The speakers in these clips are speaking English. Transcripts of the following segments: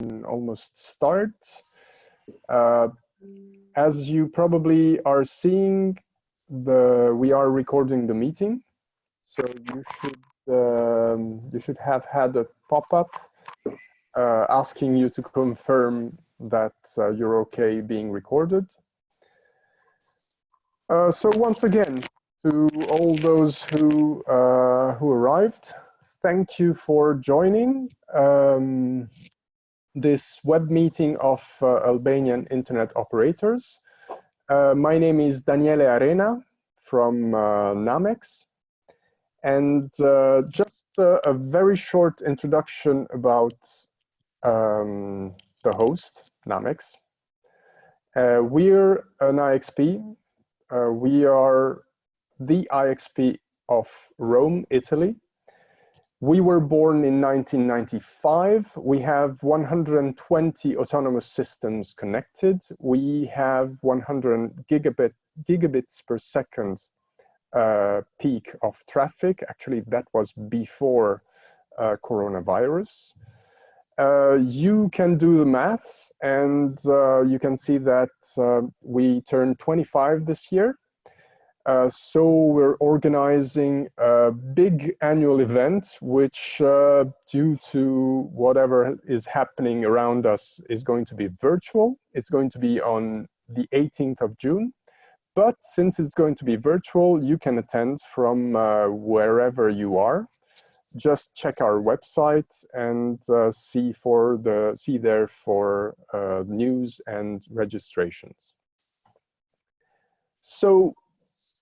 almost start. As you probably are seeing, we are recording the meeting, so you should have had a pop-up asking you to confirm that you're okay being recorded. So once again, to all those who arrived, thank you for joining this web meeting of Albanian internet operators. My name is Daniele Arena from Namex, and just a very short introduction about the host, Namex. We're an IXP. We are the IXP of Rome, Italy. We were born in 1995. We have 120 autonomous systems connected. We have 100 gigabits per second peak of traffic. Actually, that was before coronavirus. You can do the maths, and you can see that we turned 25 this year. So we're organizing a big annual event, which due to whatever is happening around us is going to be virtual. It's going to be on the 18th of June. But since it's going to be virtual, you can attend from wherever you are. Just check our website and see there for news and registrations. So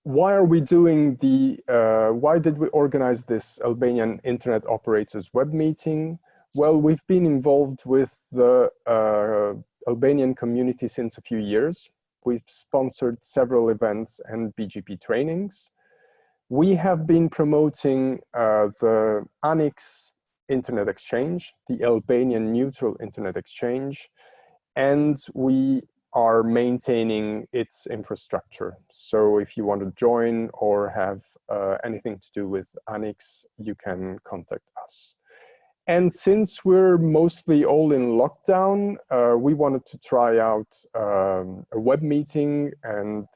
why are we doing why did we organize this Albanian Internet Operators web meeting? Well, we've been involved with the Albanian community since a few years. We've sponsored several events and BGP trainings. We have been promoting the ANIX Internet Exchange, the Albanian Neutral Internet Exchange, and we are maintaining its infrastructure. So if you want to join or have anything to do with ANIX, you can contact us. And since we're mostly all in lockdown, we wanted to try out a web meeting and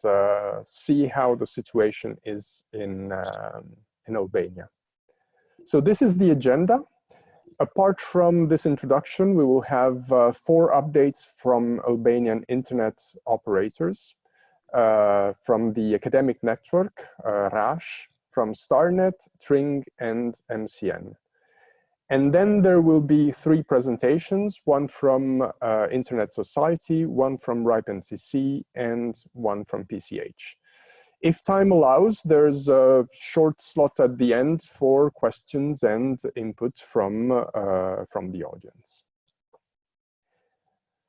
see how the situation is in Albania. So this is the agenda. Apart from this introduction, we will have 4 updates from Albanian internet operators, from the academic network, RASH, from Starnet, Tring, and MCN. And then there will be 3 presentations, one from Internet Society, one from RIPE-NCC, and one from PCH. If time allows, there's a short slot at the end for questions and input from the audience.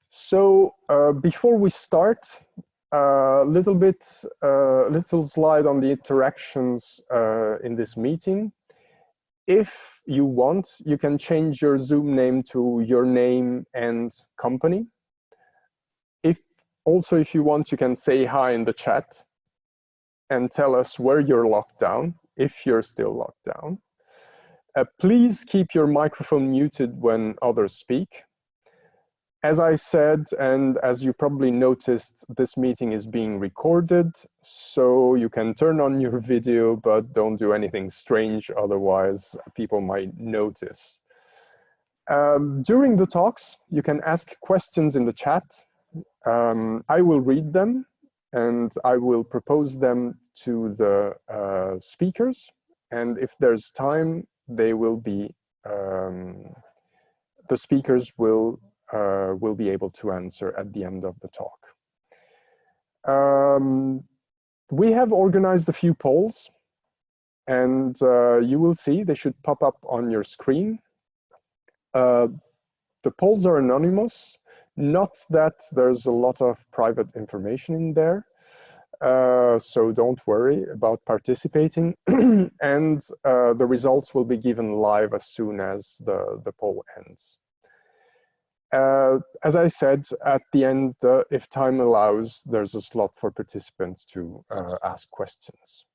So before we start, little slide on the interactions in this meeting. If you want, you can change your Zoom name to your name and company. If you want, you can say hi in the chat and tell us where you're locked down, if you're still locked down. Please keep your microphone muted when others speak. As I said, and as you probably noticed, this meeting is being recorded, so you can turn on your video, but don't do anything strange, otherwise people might notice. During the talks, you can ask questions in the chat. I will read them, and I will propose them to the speakers, and if there's time, they will be, the speakers will be able to answer at the end of the talk. We have organized a few polls, and you will see they should pop up on your screen. The polls are anonymous, not that there's a lot of private information in there, so don't worry about participating, and the results will be given live as soon as the poll ends. As I said, at the end, if time allows, there's a slot for participants to ask questions.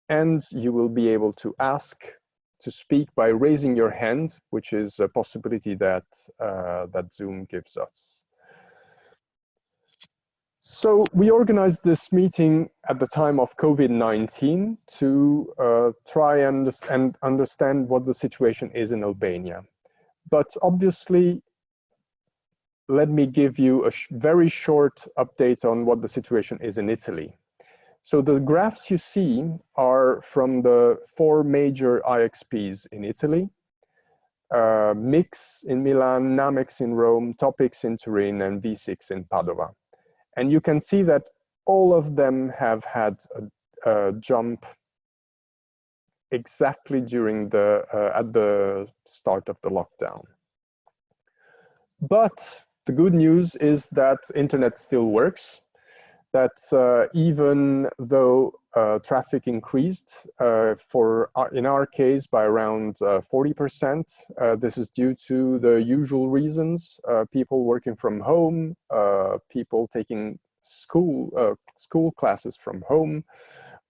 And you will be able to ask to speak by raising your hand, which is a possibility that, that Zoom gives us. So we organized this meeting at the time of COVID-19 to try and understand what the situation is in Albania. But obviously, let me give you a very short update on what the situation is in Italy. So the graphs you see are from the 4 major ISPs in Italy: Mix in Milan, Namex in Rome, Topics in Turin, and V6 in Padova. And you can see that all of them have had a jump exactly during the at the start of the lockdown. But the good news is that internet still works. That even though traffic increased in our case by around 40%, this is due to the usual reasons: people working from home, people taking school classes from home,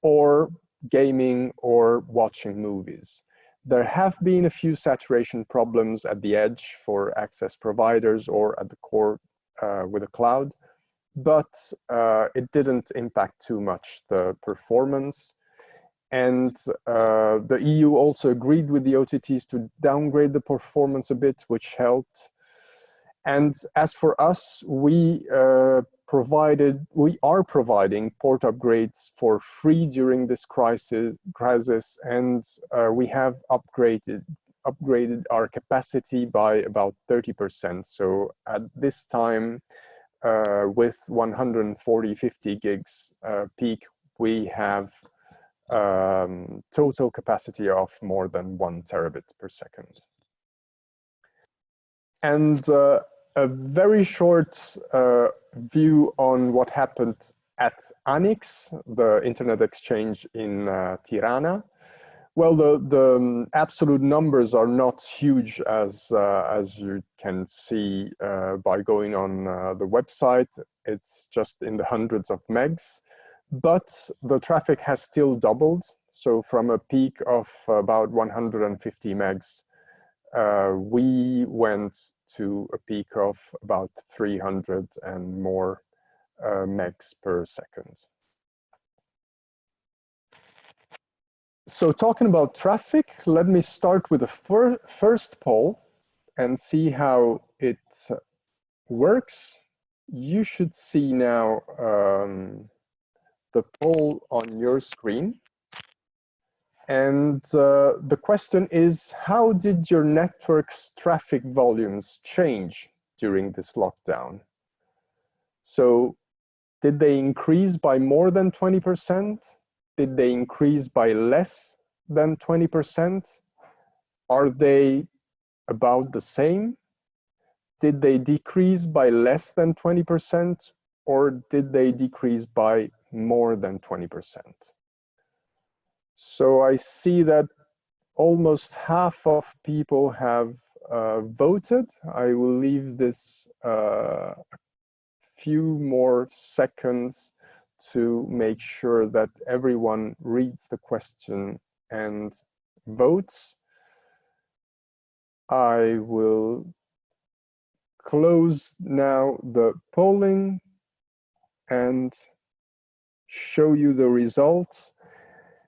or gaming or watching movies. There have been a few saturation problems at the edge for access providers or at the core with the cloud, but it didn't impact too much the performance. And the EU also agreed with the OTTs to downgrade the performance a bit, which helped. And as for us, we are providing port upgrades for free during this crisis, and we have upgraded our capacity by about 30%. So at this time, with 150 gigs peak, we have total capacity of more than 1 terabit per second. And a very short view on what happened at Anix, the internet exchange in Tirana. Well, the absolute numbers are not huge, as you can see by going on the website. It's just in the hundreds of megs, but the traffic has still doubled. So from a peak of about 150 megs, we went to a peak of about 300 and more megs per second. So talking about traffic, let me start with the first poll and see how it works. You should see now the poll on your screen. And the question is, how did your network's traffic volumes change during this lockdown? So did they increase by more than 20%? Did they increase by less than 20%? Are they about the same? Did they decrease by less than 20%? Or did they decrease by more than 20%? So I see that almost half of people have voted. I will leave this a few more seconds to make sure that everyone reads the question and votes. I will close now the polling and show you the results.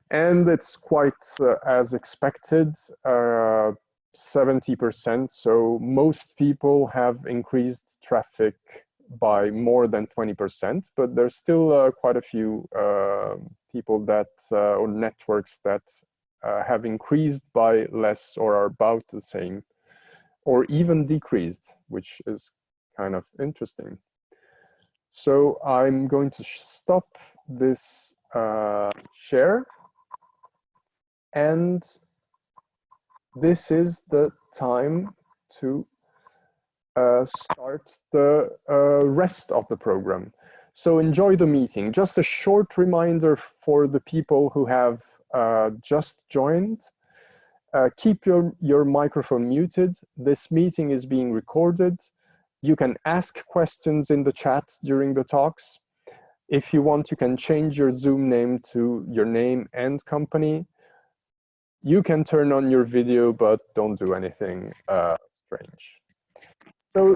And it's quite as expected, 70%. So most people have increased traffic by more than 20%, but there's still quite a few people that, or networks that have increased by less or are about the same, or even decreased, which is kind of interesting. So I'm going to stop this share. And this is the time to start the rest of the program. So enjoy the meeting. Just a short reminder for the people who have just joined. Keep your microphone muted. This meeting is being recorded. You can ask questions in the chat during the talks. If you want, you can change your Zoom name to your name and company. you can turn on your video, but don't do anything strange. So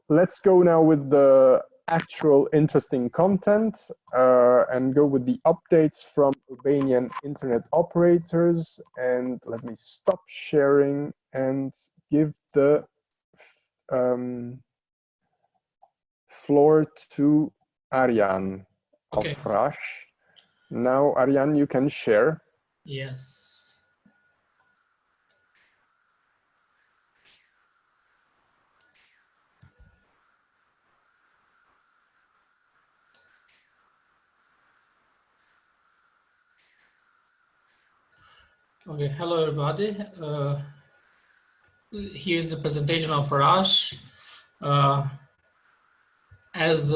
let's go now with the actual interesting content and go with the updates from Albanian internet operators. And let me stop sharing and give the floor to Arjan of RASH. Now, Arjan, you can share. Yes. Okay, hello everybody. Here's the presentation of RASH. As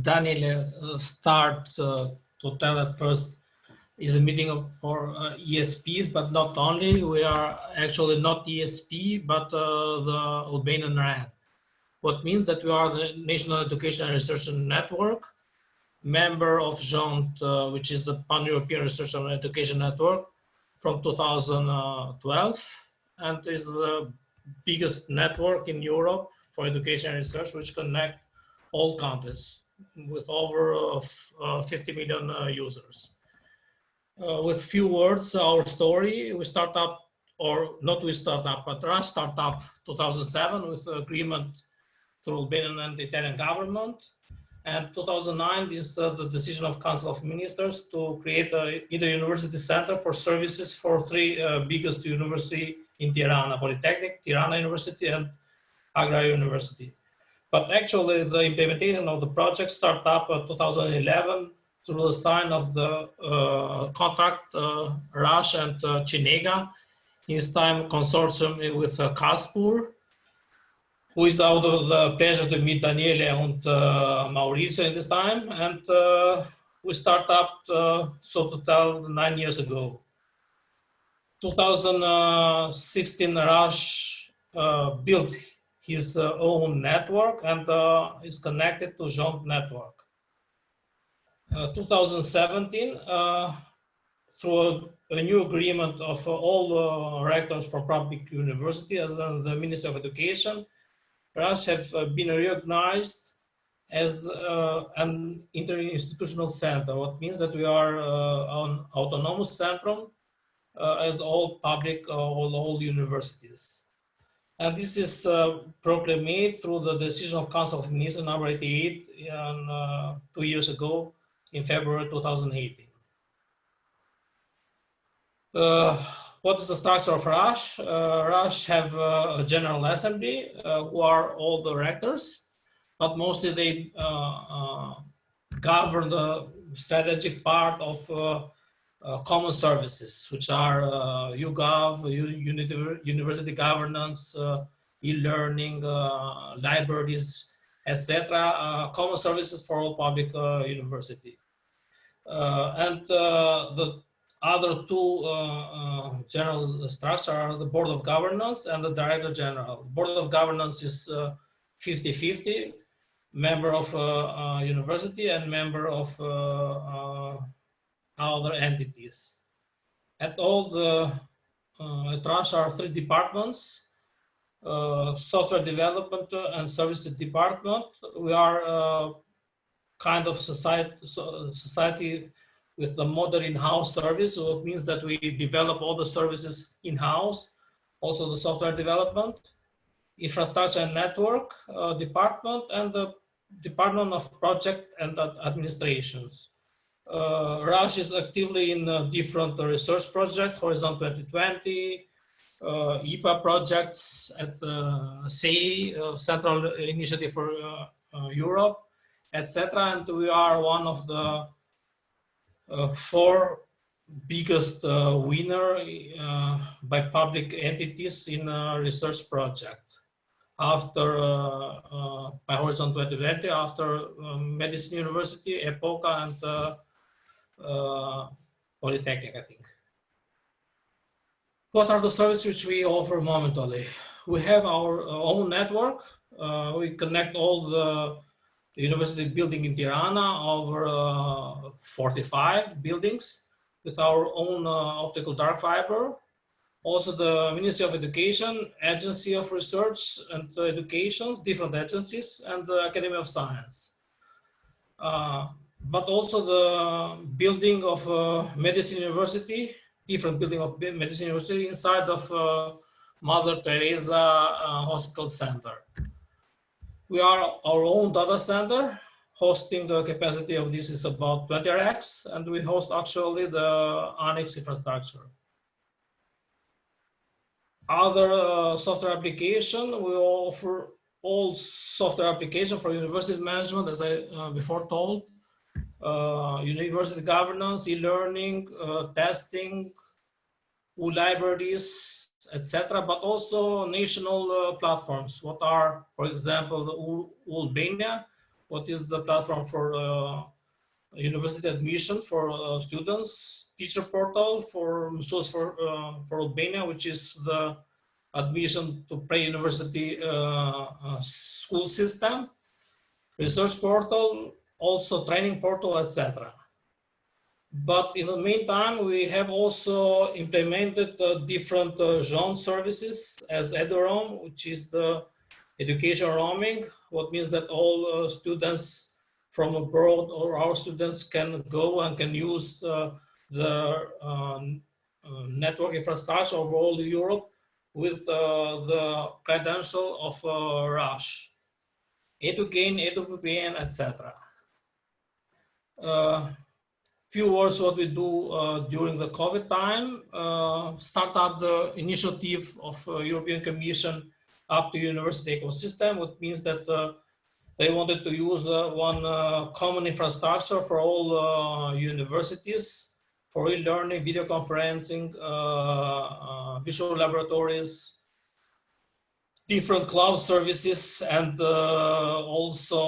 Daniel starts to tell at first, is a meeting for ISPs, but not only. We are actually not ISP, but the Albanian RAN. What means that we are the National Education and Research Network, member of JONT, which is the Pan-European Research and Education Network from 2012, and is the biggest network in Europe for education and research, which connect all countries with over 50 million users. With few words, our story, we start up, or not we start up, but RASH start up 2007 with agreement through Albanian and Italian government. And 2009 is the decision of Council of Ministers to create a inter-university center for services for three biggest university in Tirana, Polytechnic, Tirana University, and Agra University. But actually, the implementation of the project started up in 2011 through the sign of the contract RASH and Cinega, his time consortium with Kaspur, who is out of the pleasure to meet Daniele and Maurizio in this time. And we start up, so to tell, 9 years ago. 2016, RASH built his own network and is connected to JONT network. 2017, through a new agreement of all rectors for public university as the Ministry of Education, RASH have been recognized as an interinstitutional center, what means that we are an autonomous centrum as all public, all universities. And this is proclaimed through the decision of Council of Ministers number 88 2 years ago in February 2018. What is the structure of RASH? RASH have a general assembly who are all the rectors, but mostly they govern the strategic part of common services, which are YouGov, university governance, e-learning, libraries, etc. Common services for all public university. And the other two general structures are the Board of Governance and the Director General. Board of Governance is 50-50, member of university and member of other entities. At all the at RASH are three departments, software development and services department. We are kind of society with the modern in-house service, so it means that we develop all the services in-house, also the software development, infrastructure and network department, and the department of project and administrations. RASH is actively in different research projects, Horizon 2020, IPA projects at the CEI, Central Initiative for Europe, etc. And we are one of the four biggest winner by public entities in a research project. After by Horizon 2020, after Medicine University, EPOCA, and Polytechnic, I think. What are the services which we offer momentarily? We have our own network. We connect all the university building in Tirana, over 45 buildings. with our own optical dark fiber. Also the Ministry of Education, Agency of Research and Education, different agencies, and the Academy of Science. But also the building of Medicine University, different building of Medicine University inside of Mother Teresa Hospital Center. We are our own data center. Hosting the capacity of this is about 20 racks, and we host actually the annex infrastructure. Other software application, we offer all software application for university management, as I before told, university governance, e-learning, testing, libraries, etc., but also national platforms. What are, for example, Albania, what is the platform for university admission for students, teacher portal for source for Albania, which is the admission to pre-university school system, research portal, also training portal, etc. But in the meantime, we have also implemented different zone services as EduRoam, which is the education roaming, what means that all students from abroad or our students can go and can use the network infrastructure of all Europe with the credential of RASH, EduGain, EduVPN, etc. Few words what we do during the COVID time. Start up the initiative of European Commission up to university ecosystem, which means that they wanted to use one common infrastructure for all universities for e-learning, video conferencing, visual laboratories, different cloud services, and also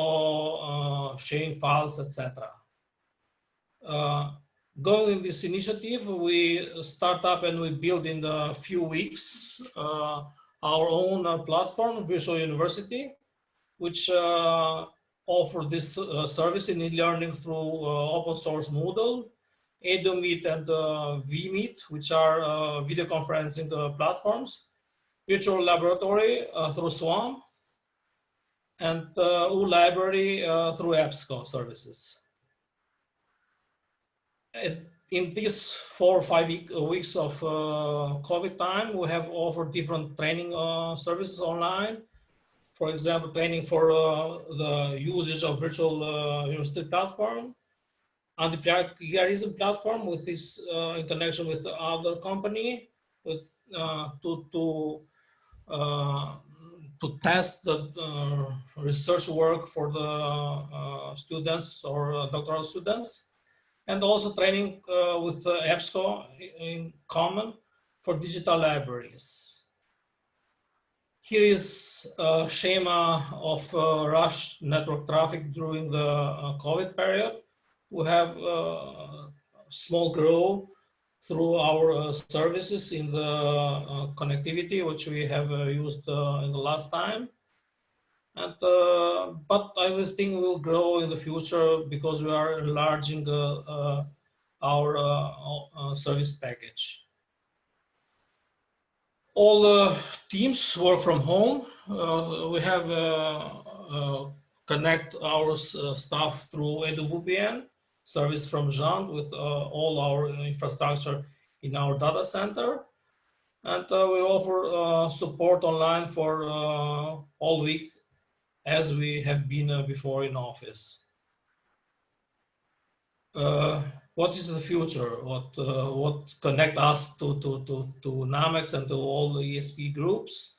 sharing files, etc. Going in this initiative, we start up and we build in a few weeks our own platform, Visual University, which offer this service in e-learning through open source Moodle, EduMeet and vMeet, which are video conferencing platforms, virtual laboratory through Swarm, and library through EBSCO services. In these 4 or 5 weeks of COVID time, we have offered different training services online. For example, training for the usage of virtual university platform, anti-plagiarism platform with this in connection with other company with to test the research work for the students or doctoral students, and also training with EBSCO in common for digital libraries. Here is a schema of RASH network traffic during the COVID period. We have small growth through our services in the connectivity, which we have used in the last time. And, but I will think we'll grow in the future because we are enlarging our service package. All teams work from home. We have connect our staff through EduVPN service from Jean with all our infrastructure in our data center. And we offer support online for all week as we have been before in office. What is the future? What connect us to NAMEX and to all the ISP groups?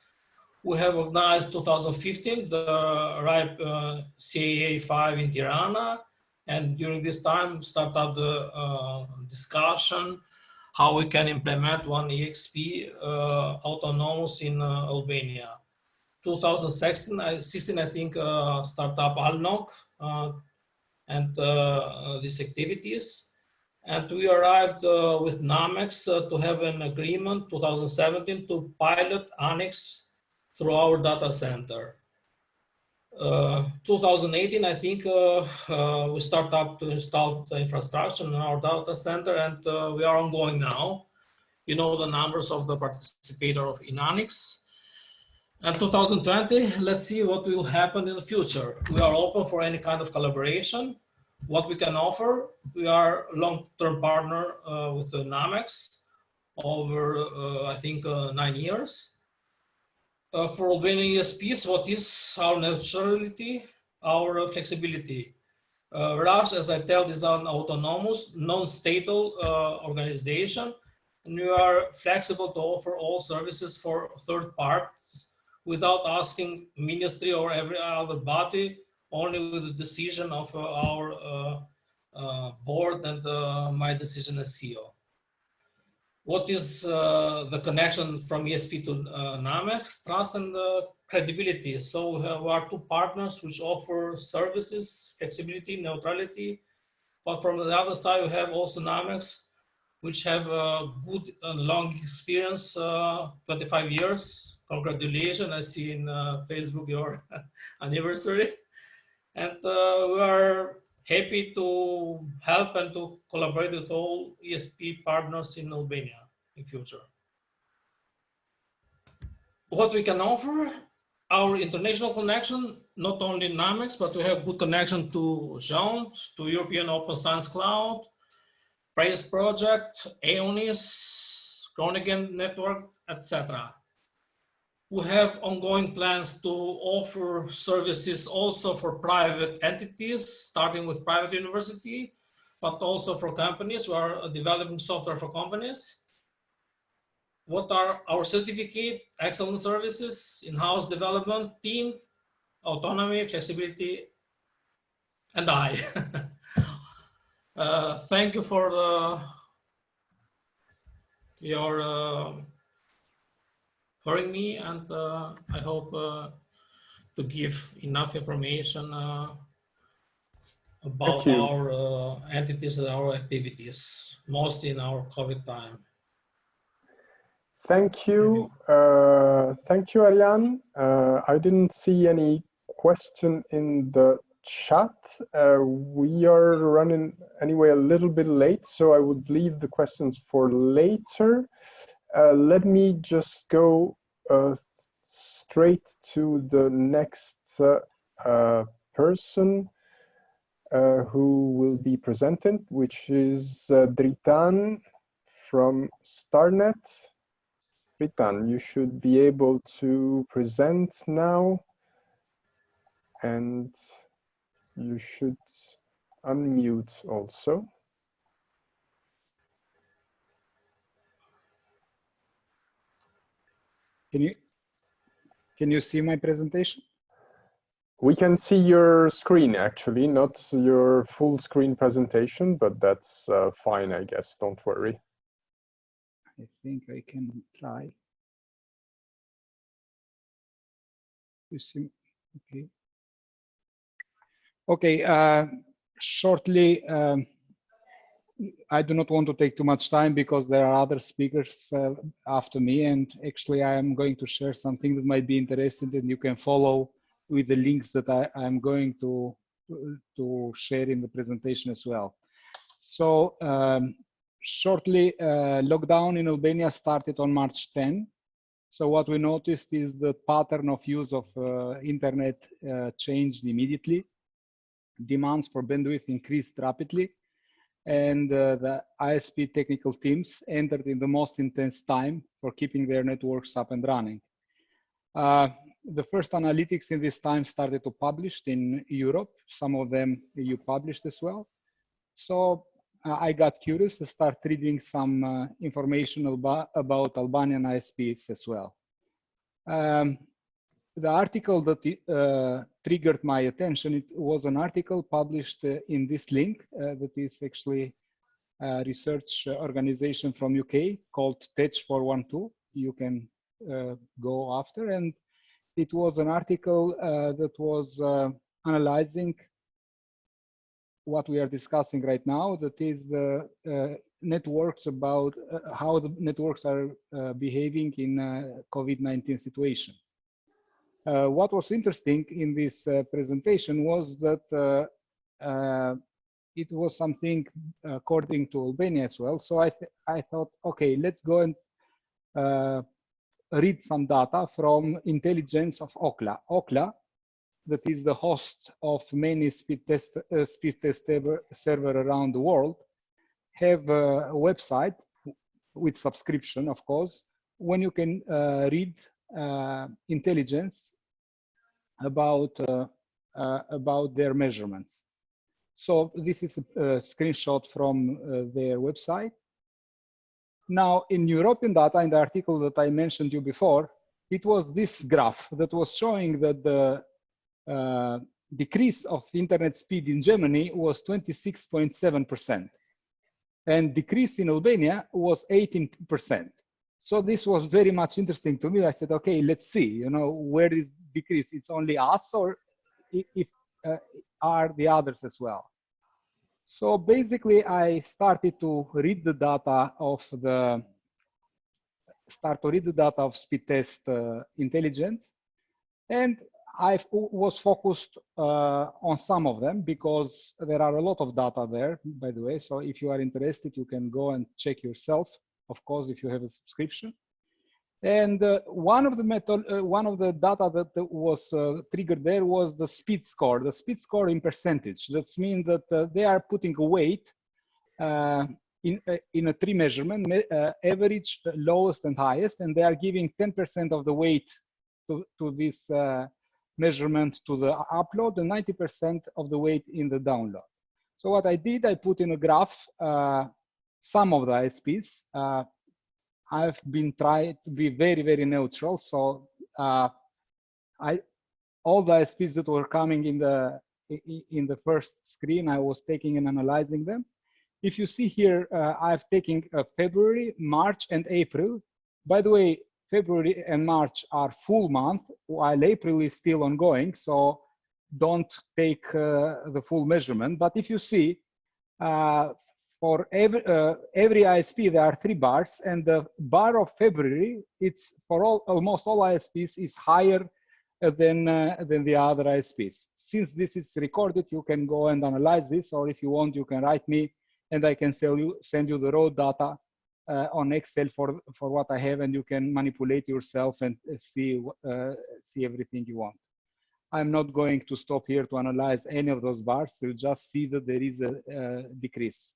We have organized 2015 the RIPE CAA 5 in Tirana, and during this time start up the discussion how we can implement one EXP autonomous in Albania. 2016, I think, start up ALNOC and these activities. And we arrived with NAMEX to have an agreement 2017 to pilot Annex through our data center. 2018, I think we start up to install the infrastructure in our data center, and we are ongoing now. You know the numbers of the participator of Inanix. And 2020, let's see what will happen in the future. We are open for any kind of collaboration. What we can offer, we are long-term partner with Namex over, I think, 9 years. For Albanian ISPs, what is our neutrality, our flexibility? RASH, as I tell, is an autonomous, non-statal organization, and we are flexible to offer all services for third parties without asking ministry or every other body, only with the decision of our board and my decision as CEO. What is the connection from ESP to Namex? Trust and credibility. So we are two partners which offer services, flexibility, neutrality. But from the other side, we have also Namex, which have a good and long experience, 25 years. Congratulations, I see in Facebook your anniversary. And we are happy to help and to collaborate with all ESP partners in Albania in future. What we can offer, our international connection, not only Namex, but we have good connection to Joint, to European Open Science Cloud, Praise Project, EONIS, Groningen Network, etc. We have ongoing plans to offer services also for private entities, starting with private university, but also for companies. We are developing software for companies. What are our certificate? Excellent services, in-house development team, autonomy, flexibility, and I. Thank you for your hearing me, and I hope to give enough information about our entities and our activities, mostly in our COVID time. Thank you. Thank you, Arjan. I didn't see any question in the chat. We are running anyway a little bit late, so I would leave the questions for later. Let me just go straight to the next person who will be presented, which is Dritan from Starnet. Dritan, you should be able to present now, and you should unmute also. Can you see my presentation? We can see your screen, actually, not your full screen presentation, but that's fine, I guess. Don't worry. I think I can try. You see, okay. Okay, shortly, I do not want to take too much time because there are other speakers after me, and actually I am going to share something that might be interesting, and you can follow with the links that I'm going to share in the presentation as well. So shortly, lockdown in Albania started on March 10. So what we noticed is the pattern of use of internet changed immediately. Demands for bandwidth increased rapidly, and the ISP technical teams entered in the most intense time for keeping their networks up and running. The first analytics in this time started to publish in Europe. Some of them EU published as well. So I got curious to start reading some information about Albanian ISPs as well. The article that triggered my attention, it was an article published in this link that is actually a research organization from UK called Tech 412. You can go after, and it was an article that was analyzing what we are discussing right now, that is the networks, about how the networks are behaving in a COVID-19 situation. what was interesting in this presentation was that it was something according to Albania as well. So I thought, okay, let's go and read some data from intelligence of Okla. Okla, that is the host of many speed test server around the world, have a website with subscription, of course, when you can read intelligence about their measurements. So this is a screenshot from their website. Now, in European data, in the article that I mentioned you before, it was this graph that was showing that the decrease of internet speed in Germany was 26.7%, and decrease in Albania was 18%. So this was very much interesting to me. I said, okay, let's see, you know, where is decrease? It's only us, or if are the others as well? So basically, I started to read the data of speed test intelligence, and I was focused on some of them because there are a lot of data there, by the way. So if you are interested, you can go and check yourself, of course, if you have a subscription. And one of the data that was triggered there was the speed score. The speed score in percentage. That means that they are putting a weight in a tree measurement, average, lowest, and highest, and they are giving 10% of the weight to this measurement to the upload and 90% of the weight in the download. So what I did, I put in a graph some of the ISPs. I've been trying to be very, very neutral. So all the ISPs that were coming in the first screen, I was taking and analyzing them. If you see here, I've taken February, March, and April. By the way, February and March are full month, while April is still ongoing. So don't take the full measurement. But if you see, for every ISP, there are 3 bars, and the bar of February, it's for almost all ISPs, is higher than the other ISPs. Since this is recorded, you can go and analyze this, or if you want, you can write me, and I can send you the raw data on Excel for what I have, and you can manipulate yourself and see everything you want. I'm not going to stop here to analyze any of those bars. You'll just see that there is a decrease.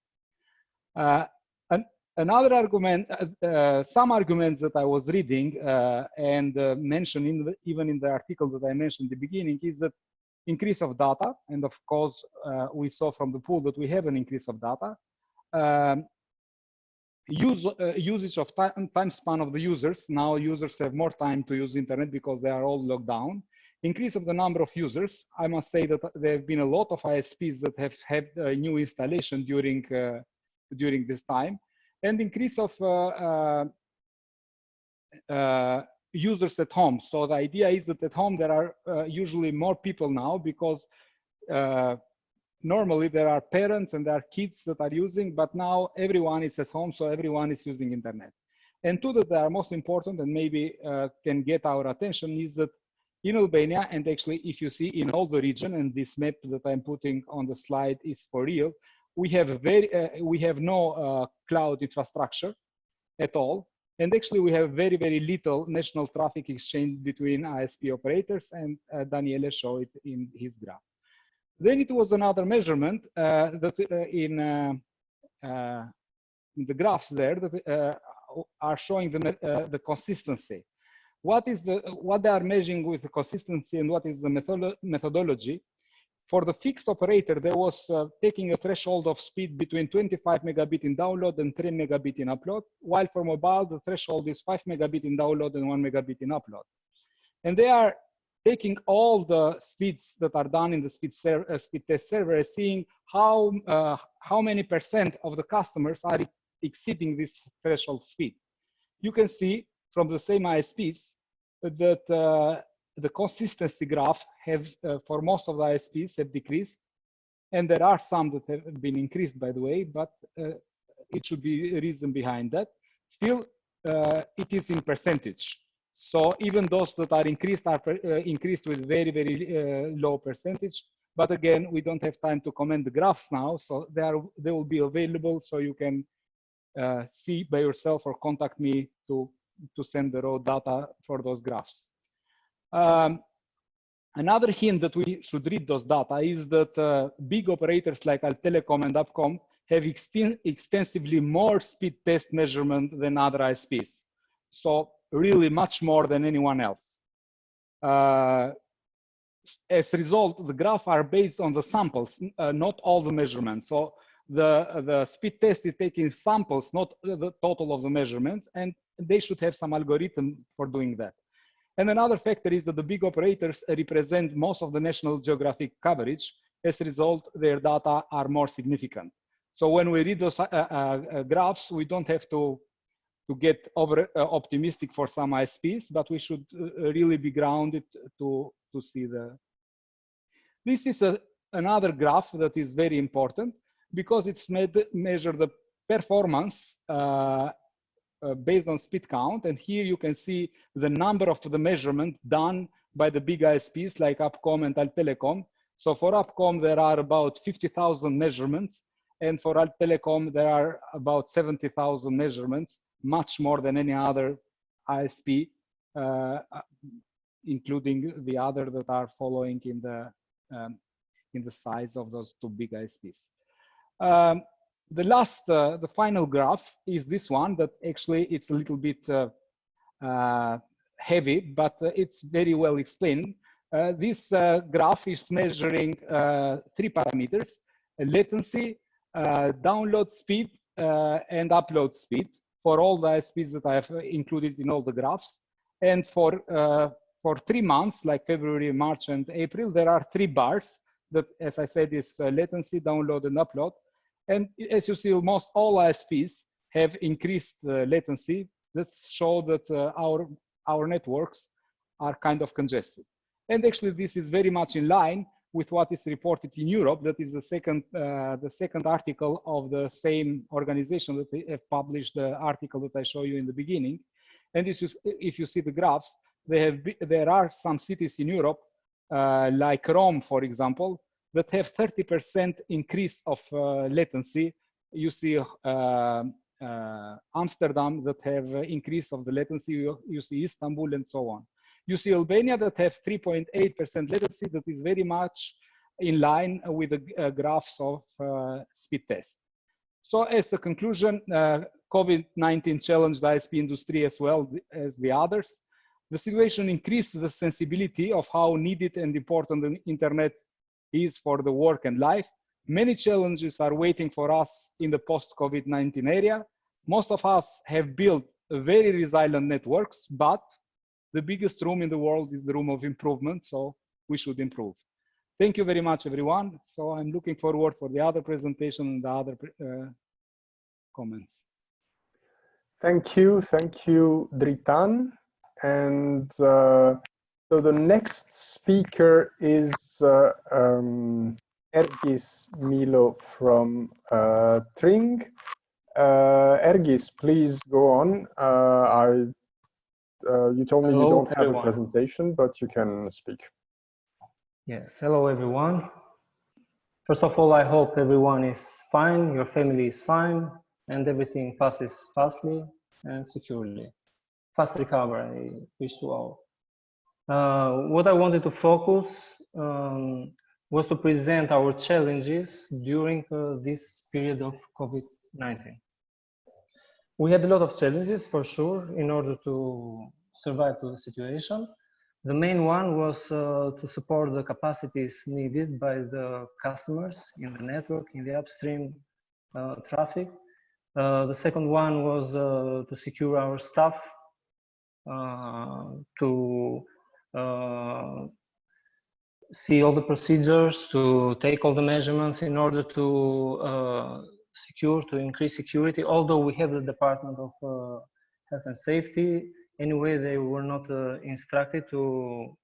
Another argument, some arguments that I was reading and mentioned even in the article that I mentioned in the beginning, is that increase of data. And of course, we saw from the pool that we have an increase of data. Usage of time span of the users. Now users have more time to use internet because they are all locked down. Increase of the number of users. I must say that there have been a lot of ISPs that have had new installation during this time, and increase of users at home. So the idea is that at home there are usually more people now, because normally there are parents and there are kids that are using, but now everyone is at home, so everyone is using internet. And two that are most important and maybe can get our attention is that in Albania, and actually if you see in all the region, and this map that I'm putting on the slide is for real, we have no cloud infrastructure at all. And actually we have very, very little national traffic exchange between ISP operators, and Daniele showed it in his graph. Then it was another measurement that in the graphs there that are showing the consistency. What they are measuring with the consistency, and what is the methodology? For the fixed operator, there was taking a threshold of speed between 25 megabit in download and 3 megabit in upload, while for mobile, the threshold is 5 megabit in download and 1 megabit in upload. And they are taking all the speeds that are done in the speed test server, seeing how many % of the customers are exceeding this threshold speed. You can see from the same ISPs that the consistency graph have, for most of the ISPs, have decreased. And there are some that have been increased, by the way, but it should be a reason behind that. Still, it is in percentage. So even those that are increased increased with very, very low percentage. But again, we don't have time to comment the graphs now, so they will be available, so you can see by yourself or contact me to send the raw data for those graphs. Another hint that we should read those data is that big operators like Altelecom and Upcom have extensively more speed test measurement than other ISPs. So really much more than anyone else. As a result, the graphs are based on the samples, not all the measurements. So the speed test is taking samples, not the total of the measurements, and they should have some algorithm for doing that. And another factor is that the big operators represent most of the national geographic coverage. As a result, their data are more significant. So when we read those graphs, we don't have to get over optimistic for some ISPs, but we should really be grounded to see the. This is another graph that is very important because it's measure the performance based on speed count. And here you can see the number of the measurement done by the big ISPs like Upcom and Altelecom. So for Upcom, there are about 50,000 measurements. And for Altelecom, there are about 70,000 measurements, much more than any other ISP, including the other that are following in the size of those two big ISPs. The final graph is this one that actually it's a little bit heavy, but it's very well explained. This graph is measuring 3 parameters: latency, download speed, and upload speed for all the ISPs that I have included in all the graphs. And for 3 months, like February, March, and April, there are 3 bars that, as I said, is latency, download, and upload. And as you see, almost all ISPs have increased latency. That shows that our networks are kind of congested. And actually, this is very much in line with what is reported in Europe. That is the second article of the same organization that they have published the article that I showed you in the beginning. And this is, if you see the graphs, there are some cities in Europe, like Rome, for example, that have 30% increase of latency. You see Amsterdam that have increase of the latency. You see Istanbul and so on. You see Albania that have 3.8% latency. That is very much in line with the graphs of speed test. So as a conclusion, COVID-19 challenged the ISP industry as well as the others. The situation increased the sensibility of how needed and important the internet is for the work and life. Many challenges are waiting for us in the post-COVID-19 area. Most of us have built very resilient networks, but the biggest room in the world is the room of improvement, so we should improve. Thank you very much, everyone. So I'm looking forward for the other presentation and the other comments. Thank you, Dritan. And so the next speaker is Ergis Milo from Tring. Ergis, please go on. You told me you don't have a presentation, but you can speak. Yes, hello everyone. First of all, I hope everyone is fine, your family is fine, and everything passes fastly and securely. Fast recovery, I wish to all. What I wanted to focus was to present our challenges during this period of COVID-19. We had a lot of challenges for sure in order to survive to the situation. The main one was to support the capacities needed by the customers in the network, in the upstream traffic. The second one was to secure our staff, to see all the procedures, to take all the measurements in order to increase security. Although we have the Department of Health and Safety, anyway, they were not instructed to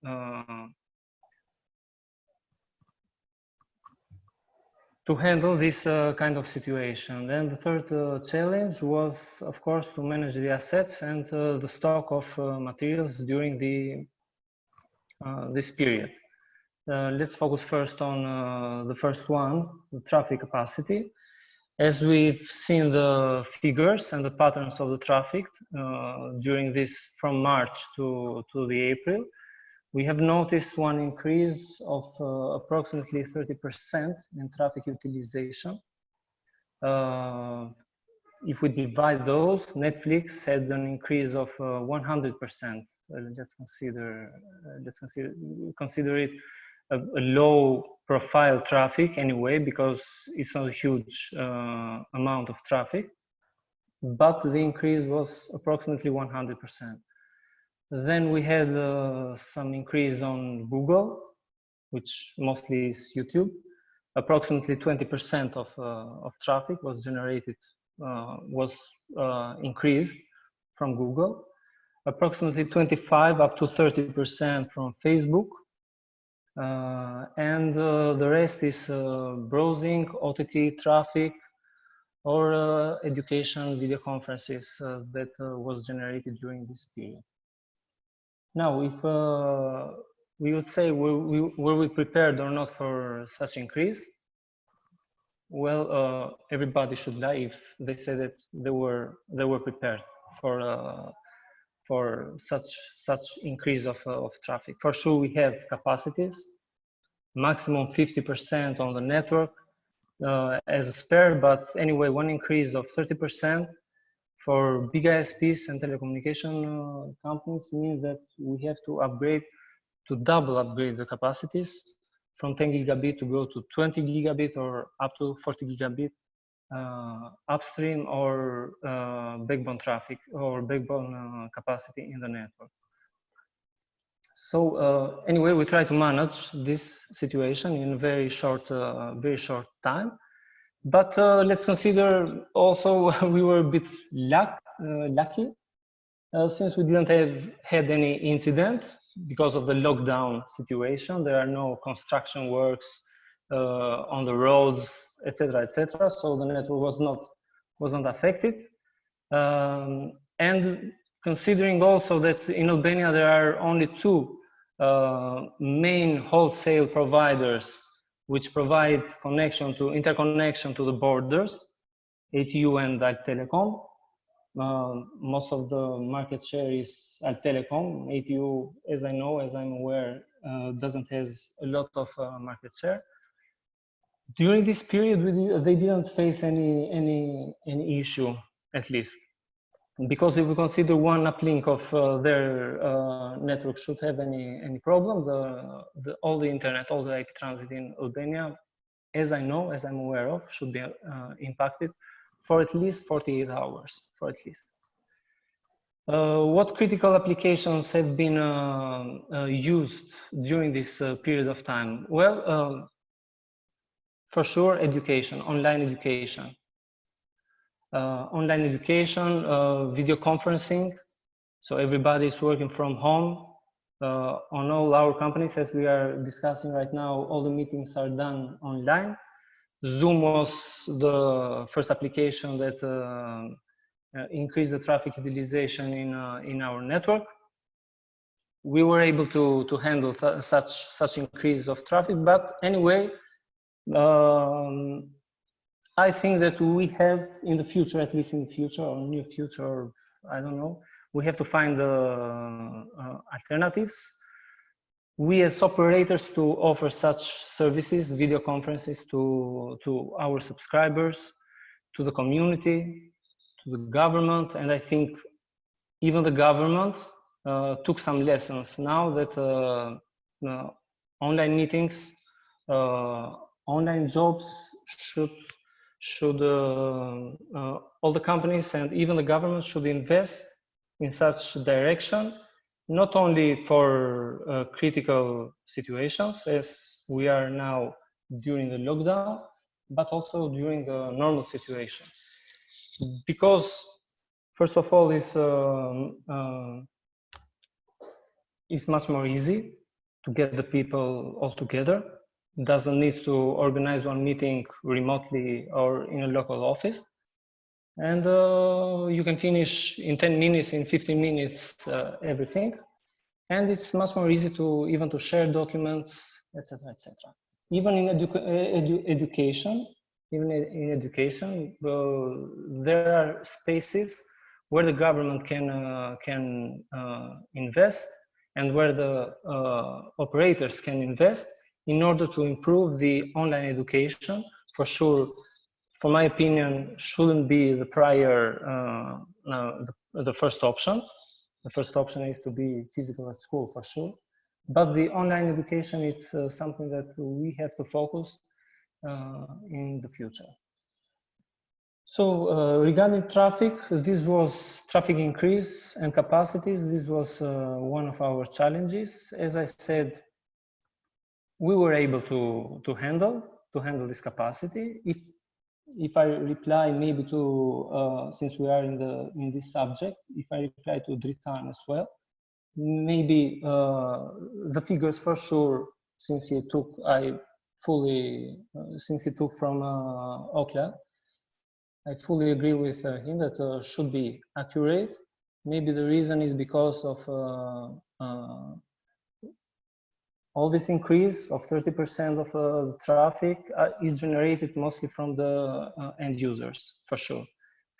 to handle this kind of situation. Then the third challenge was, of course, to manage the assets and the stock of materials during this period. Let's focus first on the first one, the traffic capacity. As we've seen the figures and the patterns of the traffic during this from March to the April, we have noticed one increase of approximately 30% in traffic utilization. If we divide those, Netflix had an increase of 100%. Let's consider it a low profile traffic anyway, because it's not a huge amount of traffic, but the increase was approximately 100%. Then we had some increase on Google, which mostly is YouTube. Approximately 20% of traffic was generated, increased from Google. Approximately 25 up to 30% from Facebook. And the rest is browsing, OTT traffic, or education video conferences that was generated during this period. Now, if we would say, were we prepared or not for such increase? Well, everybody should lie if they say that they were prepared for such increase of traffic. For sure, we have capacities, maximum 50% on the network as a spare, but anyway, one increase of 30% for big ISPs and telecommunication companies means that we have to upgrade, to double upgrade the capacities from 10 gigabit to go to 20 gigabit or up to 40 gigabit upstream or backbone traffic or backbone capacity in the network. So anyway, we try to manage this situation in a very short time. But let's consider also we were a bit lucky since we didn't have had any incident because of the lockdown situation. There are no construction works on the roads, etc., etc. So the network wasn't affected. And considering also that in Albania there are only two main wholesale providers which provide interconnection to the borders, ATU and Telecom. Most of the market share is Telecom. ATU, as I'm aware, doesn't have a lot of market share. During this period, they didn't face any issue, at least. Because if we consider one uplink of their network should have any problem, all the internet, all the IP transit in Albania, as I'm aware of, should be impacted for at least 48 hours, for at least. What critical applications have been used during this period of time? Well, for sure, education, online education. Online education, video conferencing. So everybody is working from home. On all our companies, as we are discussing right now, all the meetings are done online. Zoom was the first application that increased the traffic utilization in our network. We were able to handle such increase of traffic, but anyway, I think that we have in the future, at least in the future or near future, or I don't know, we have to find alternatives. We as operators to offer such services, video conferences to our subscribers, to the community, to the government, and I think even the government took some lessons now that online meetings, online jobs should all the companies and even the government should invest in such direction, not only for critical situations as we are now during the lockdown, but also during the normal situation. Because first of all, it's much more easy to get the people all together doesn't need to organize one meeting remotely or in a local office. And you can finish in 10 minutes, in 15 minutes, everything. And it's much more easy to even to share documents, etc., etc. Even in education, there are spaces where the government can invest, and where the operators can invest in order to improve the online education. For sure, for my opinion, shouldn't be the prior, the first option. The first option is to be physical at school, for sure. But the online education, it's something that we have to focus in the future. So regarding traffic, this was traffic increase and capacities. This was one of our challenges. As I said, we were able to handle this capacity. If I reply maybe to, since we are in this subject, if I reply to Dritan as well, maybe the figures for sure, since he took from Okla, I fully agree with him that should be accurate. Maybe the reason is because of all this increase of 30% of traffic is generated mostly from the end users, for sure.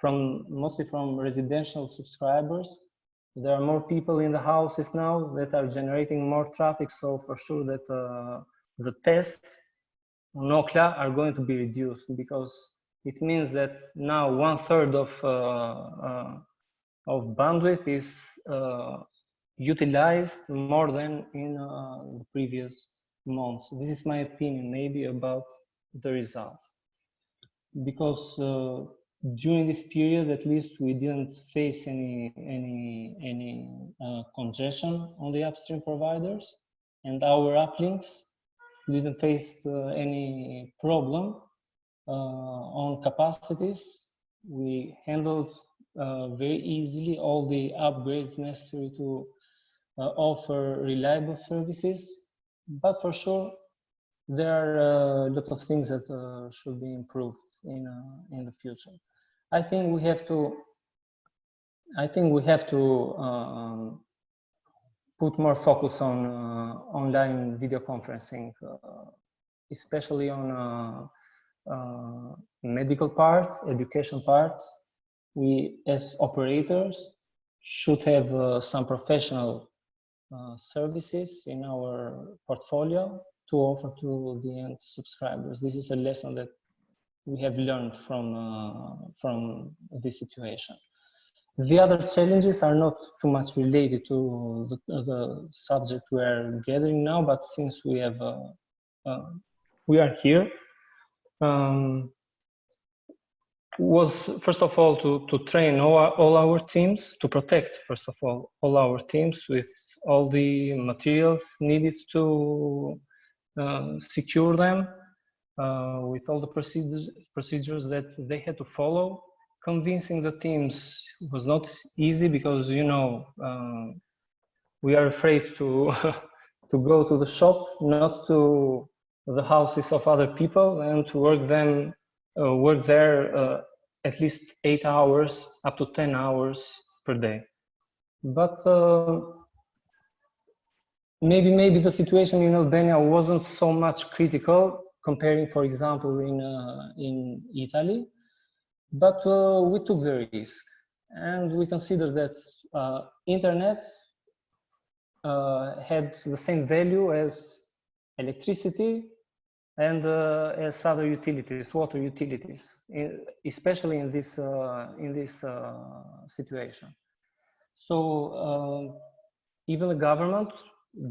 Mostly from residential subscribers. There are more people in the houses now that are generating more traffic, so for sure that the tests on Okla are going to be reduced, because it means that now 1/3 of bandwidth is utilized more than in the previous months. This is my opinion, maybe, about the results. Because during this period, at least, we didn't face any congestion on the upstream providers, and our uplinks didn't face any problem on capacities. We handled very easily all the upgrades necessary to offer reliable services, but for sure there are a lot of things that should be improved in the future. I think we have to put more focus on online video conferencing, especially on medical part, education part. We, as operators, should have some professional services in our portfolio to offer to the end subscribers. This is a lesson that we have learned from this situation. The other challenges are not too much related to the subject we are gathering now, but since we have we are here, was first of all to train all our teams, to protect first of all our teams with all the materials needed to secure them, with all the procedures that they had to follow. Convincing the teams was not easy, because, you know, we are afraid to to go to the shop, not to the houses of other people, and to work there at least 8 hours, up to 10 hours per day. But maybe the situation in Albania wasn't so much critical comparing, for example, in Italy. But we took the risk, and we considered that internet had the same value as electricity and as other utilities, water utilities, especially in this situation. So even the government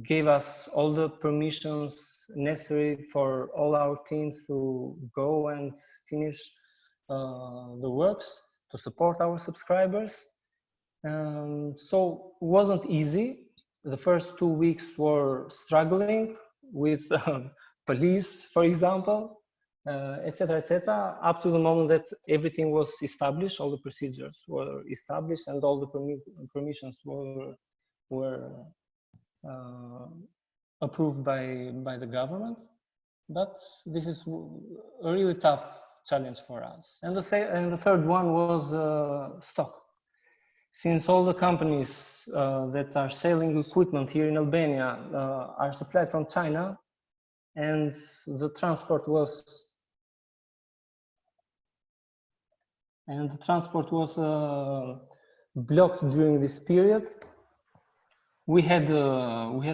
gave us all the permissions necessary for all our teams to go and finish the works to support our subscribers. So it wasn't easy. The first 2 weeks were struggling with police, for example, etc., etc., up to the moment that everything was established, all the procedures were established, and all the permissions were approved by the government. but this is a really tough challenge for us. And the third one was stock. Since all the companies that are selling equipment here in Albania are supplied from China, and the transport was blocked during this period, we had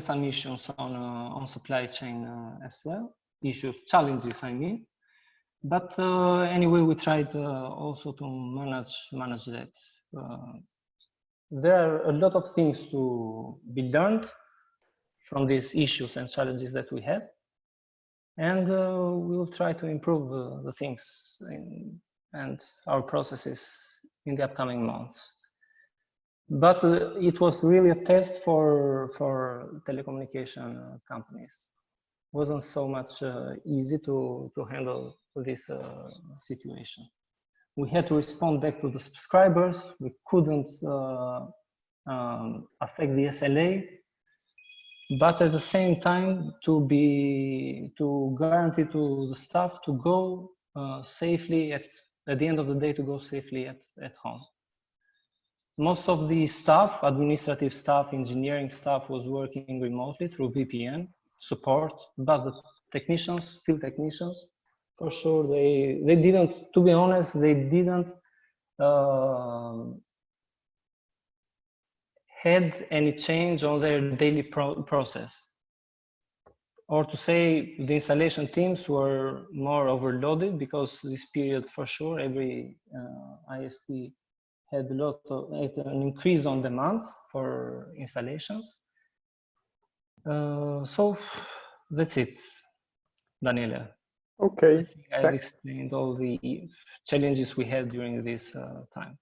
some issues on supply chain as well. Challenges, I mean. But anyway, we tried also to manage that. There are a lot of things to be learned from these issues and challenges that we had, and we will try to improve the things and our processes in the upcoming months. But it was really a test for telecommunication companies. It wasn't so much easy to handle this situation. We had to respond back to the subscribers. We couldn't affect the SLA, but at the same time to guarantee to the staff to go safely at the end of the day, to go safely at home. Most of the staff, administrative staff, engineering staff, was working remotely through VPN support, but the technicians, field technicians, for sure, they didn't, to be honest, they didn't had any change on their daily process. Or to say, the installation teams were more overloaded because this period, for sure, every ISP had an increase on demands for installations. So that's it, Daniela. Okay. I've explained all the challenges we had during this time.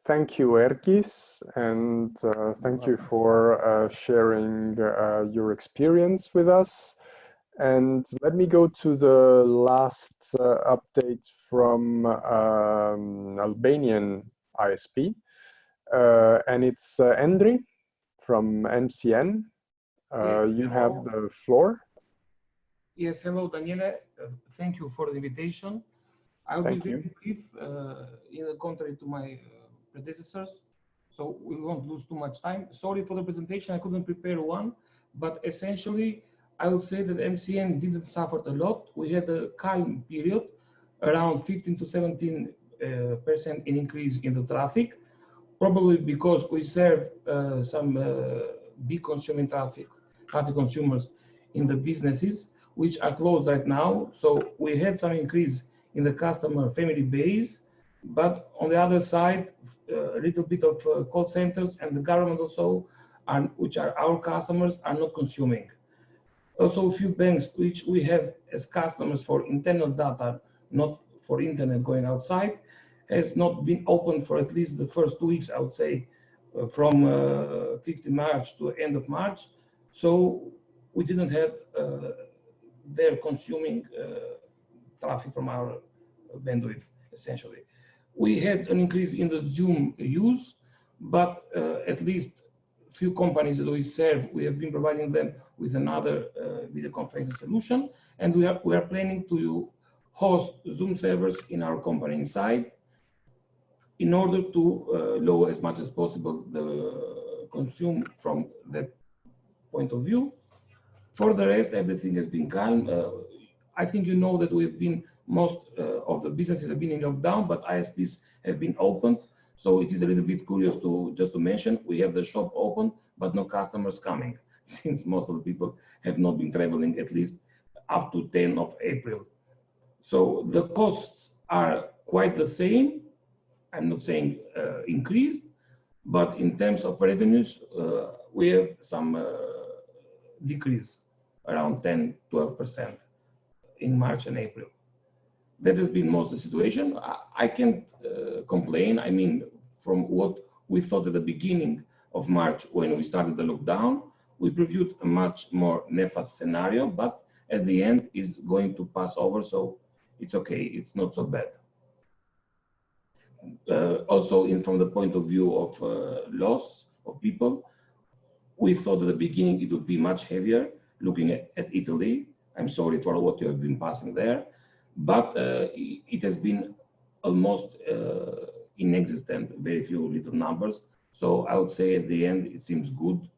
Thank you, Ergis, and thank you for sharing your experience with us. And let me go to the last update from Albanian ISP, and it's Endri from MCN. You have the floor. Yes, hello, Daniele. Thank you for the invitation. I will be very brief, in the contrary to my predecessors, so we won't lose too much time. Sorry for the presentation, I couldn't prepare one, but essentially, I would say that MCN didn't suffer a lot. We had a calm period, around 15 to 17% in increase in the traffic, probably because we serve some big consuming traffic consumers in the businesses, which are closed right now. So we had some increase in the customer family base, but on the other side, a little bit of call centers and the government also, which are our customers, are not consuming. Also, a few banks which we have as customers for internal data, not for internet going outside, has not been open for at least the first 2 weeks, I would say, from 15 March to end of March. So we didn't have their consuming traffic from our bandwidth, essentially. We had an increase in the Zoom use, but at least few companies that we serve, we have been providing them with another video conferencing solution, and we are planning to host Zoom servers in our company inside in order to lower as much as possible the consume from that point of view. For the rest, everything has been calm. I think you know that we've been, most of the businesses have been in lockdown, but ISPs have been opened. So it is a little bit curious just to mention, we have the shop open, but no customers coming, since most of the people have not been traveling at least up to 10 of April. So the costs are quite the same. I'm not saying increased, but in terms of revenues, we have some decrease, around 10–12% in March and April. That has been most of the situation. I can't complain. I mean, from what we thought at the beginning of March when we started the lockdown, we previewed a much more nefast scenario, but at the end is going to pass over, so it's okay. It's not so bad. Also, from the point of view of loss of people, we thought at the beginning it would be much heavier, looking at Italy, I'm sorry for what you have been passing there, but it has been almost inexistent, very few little numbers. So I would say at the end, it seems good.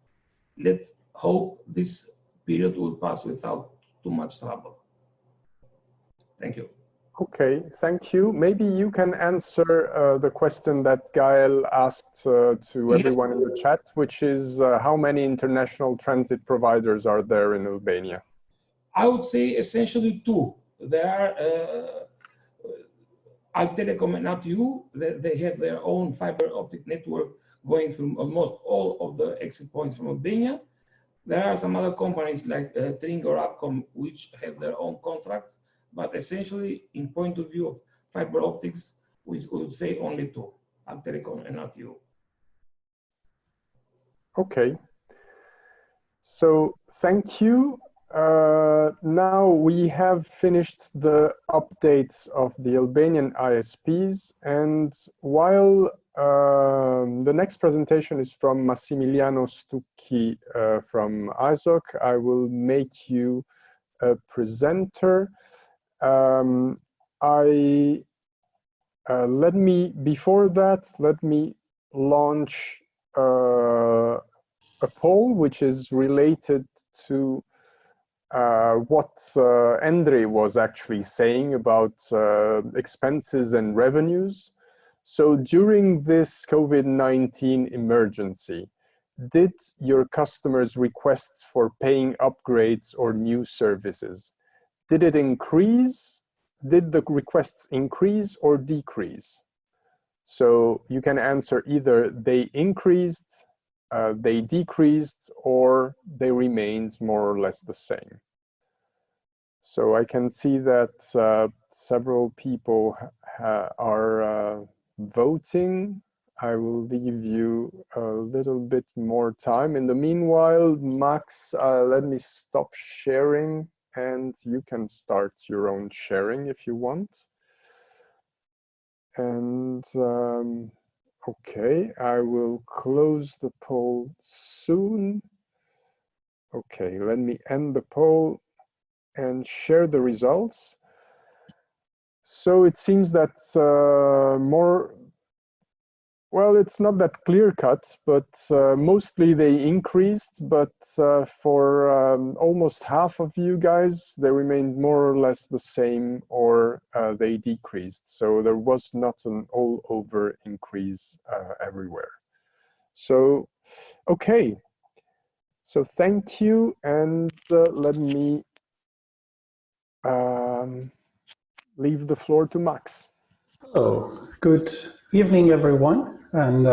Let's hope this period will pass without too much trouble. Thank you. Okay, thank you. Maybe you can answer the question that Gaël asked to everyone in the chat, which is how many international transit providers are there in Albania? I would say essentially two. There are Altelecom and ATU. They have their own fiber optic network going through almost all of the exit points from Albania. There are some other companies like Tring or Upcom which have their own contracts, but essentially, in point of view of fiber optics, we would say only two, Altelecom and ATU. Okay. So thank you. Now we have finished the updates of the Albanian ISPs, and while the next presentation is from Massimiliano Stucchi from ISOC, I will make you a presenter. Before that, let me launch a poll which is related to what Endri was actually saying about expenses and revenues. So during this COVID-19 emergency, did your customers' requests for paying upgrades or new services, did it increase? Did the requests increase or decrease? So you can answer either they increased, they decreased, or they remained more or less the same. So I can see that several people are voting. I will leave you a little bit more time. In the meanwhile, Max, let me stop sharing and you can start your own sharing if you want. And okay, I will close the poll soon. Okay, let me end the poll and share the results. So it seems that well, it's not that clear cut, but mostly they increased, but for almost half of you guys, they remained more or less the same, or they decreased. So there was not an all over increase everywhere. So, okay. So thank you, and let me leave the floor to Max. Hello, good evening, everyone. And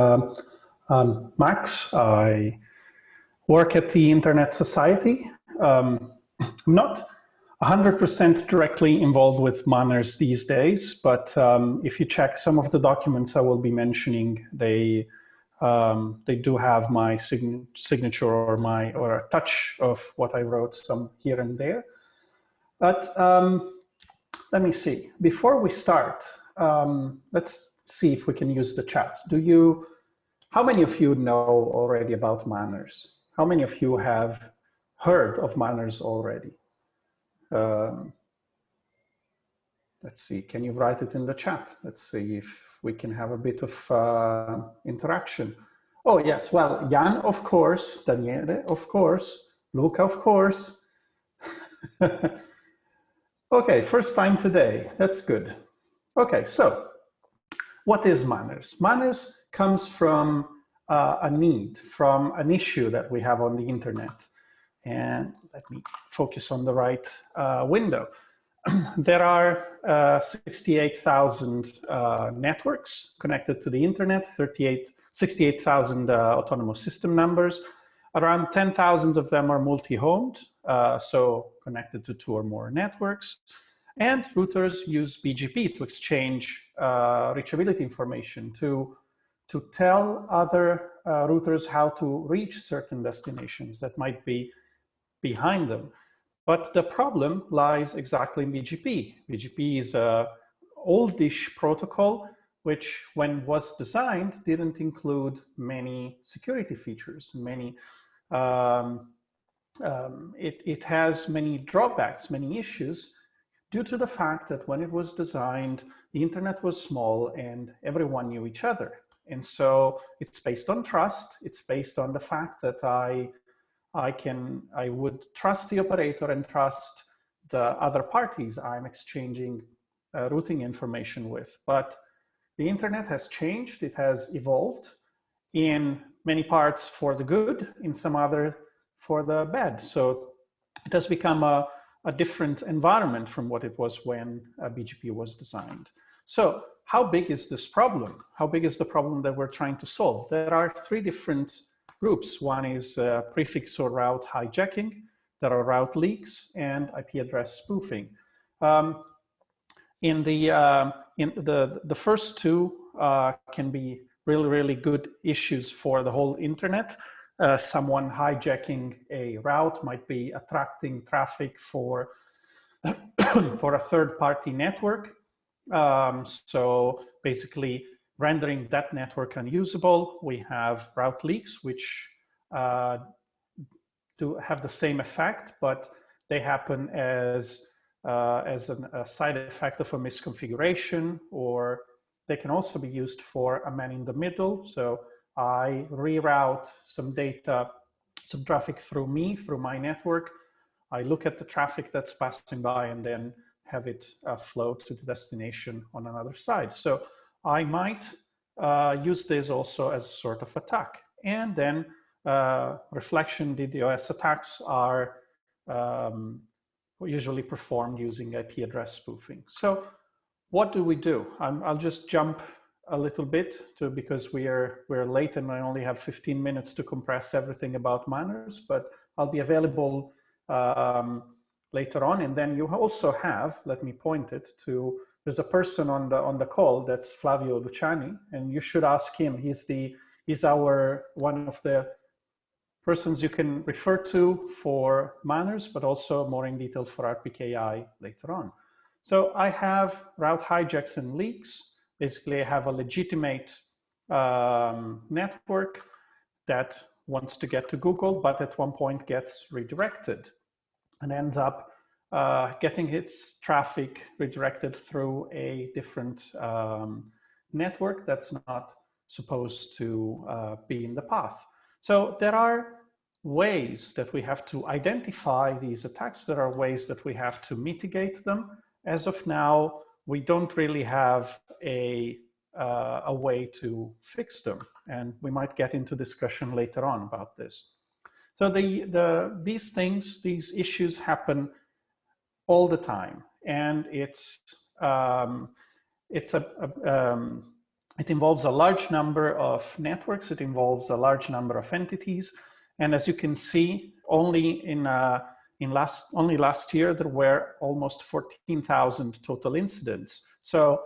I'm Max. I work at the Internet Society. I'm not 100% directly involved with manners these days, but if you check some of the documents I will be mentioning, they do have my signature or a touch of what I wrote, some here and there. But let me see. Before we start, let's see if we can use the chat. How many of you know already about manners? How many of you have heard of manners already? Let's see, can you write it in the chat? Let's see if we can have a bit of interaction. Oh yes, well, Jan, of course, Daniele, of course, Luca, of course. Okay, first time today, that's good. Okay, so what is manners? Manners comes from a need, from an issue that we have on the internet. And let me focus on the right window. There are 68,000 networks connected to the internet, 68,000 autonomous system numbers. Around 10,000 of them are multi-homed, so connected to 2 or more networks. And routers use BGP to exchange reachability information to tell other routers how to reach certain destinations that might be behind them. But the problem lies exactly in BGP. BGP is an oldish protocol, which when was designed didn't include many security features, many it has many drawbacks, many issues, due to the fact that when it was designed, the internet was small and everyone knew each other. And so it's based on trust. It's based on the fact that I would trust the operator and trust the other parties I'm exchanging routing information with. But the internet has changed. It has evolved in many parts for the good, in some other for the bad. So it has become a different environment from what it was when BGP was designed. So how big is this problem? How big is the problem that we're trying to solve? There are three different groups. One is prefix or route hijacking. There are route leaks and IP address spoofing. In the first two can be really good issues for the whole internet. Someone hijacking a route might be attracting traffic for for a third-party network. So basically rendering that network unusable. We have route leaks, which do have the same effect, but they happen as a side effect of a misconfiguration, or they can also be used for a man in the middle. So I reroute some data, some traffic through my network. I look at the traffic that's passing by and then have it flow to the destination on another side. So I might use this also as a sort of attack. And then reflection DDoS attacks are usually performed using IP address spoofing. So what do we do? I'll just jump a little bit because we're late and I only have 15 minutes to compress everything about manners, but I'll be available later on. And then you also have, let me point it to, there's a person on the call, that's Flavio Luciani, and you should ask him. He's our one of the persons you can refer to for manners, but also more in detail for RPKI later on. So I have route hijacks and leaks. Basically, I have a legitimate network that wants to get to Google, but at one point gets redirected and ends up getting its traffic redirected through a different network that's not supposed to be in the path. So there are ways that we have to identify these attacks. There are ways that we have to mitigate them. As of now, we don't really have a way to fix them. And we might get into discussion later on about this. So these issues happen all the time. And it involves a large number of networks. It involves a large number of entities. And as you can see, only last year, there were almost 14,000 total incidents. So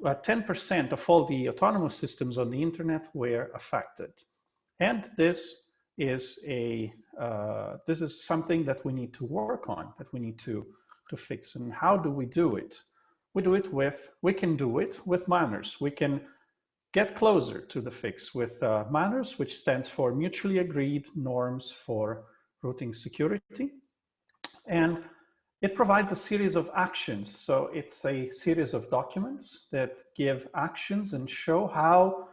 10% of all the autonomous systems on the internet were affected. And this is something that we need to work on, that we need to fix. And how do we do it? We can do it with manners. We can get closer to the fix with manners, which stands for mutually agreed norms for routing security. And it provides a series of actions. So it's a series of documents that give actions and show how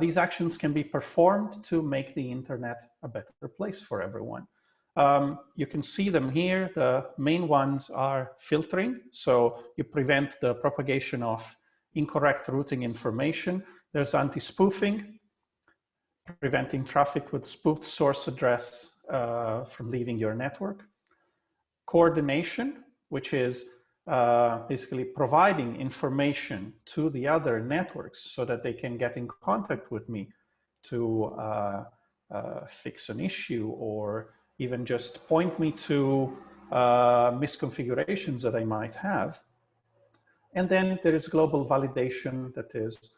these actions can be performed to make the internet a better place for everyone. You can see them here. The main ones are filtering. So you prevent the propagation of incorrect routing information. There's anti-spoofing, preventing traffic with spoofed source address from leaving your network. Coordination, which is basically providing information to the other networks so that they can get in contact with me to fix an issue or even just point me to misconfigurations that I might have. And then there is global validation, that is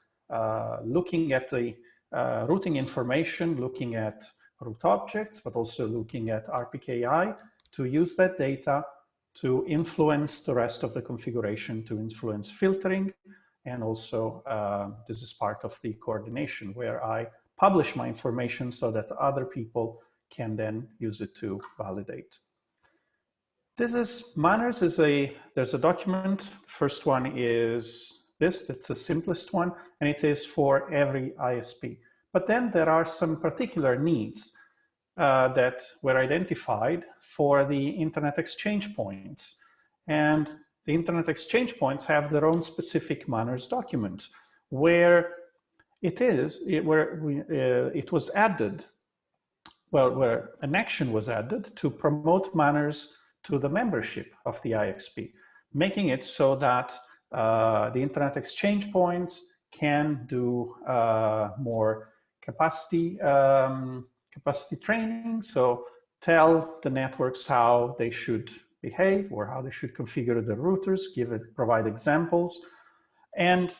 looking at the routing information, looking at route objects, but also looking at RPKI to use that data to influence the rest of the configuration, to influence filtering. And also this is part of the coordination where I publish my information so that other people can then use it to validate. This is manners is there's a document. The first one is this, that's the simplest one, and it is for every ISP. But then there are some particular needs that were identified for the Internet exchange points. And the Internet exchange points have their own specific manners document where it was added, well, where an action was added to promote manners to the membership of the IXP, making it so that the Internet exchange points can do more capacity training. So tell the networks how they should behave or how they should configure the routers, provide examples, and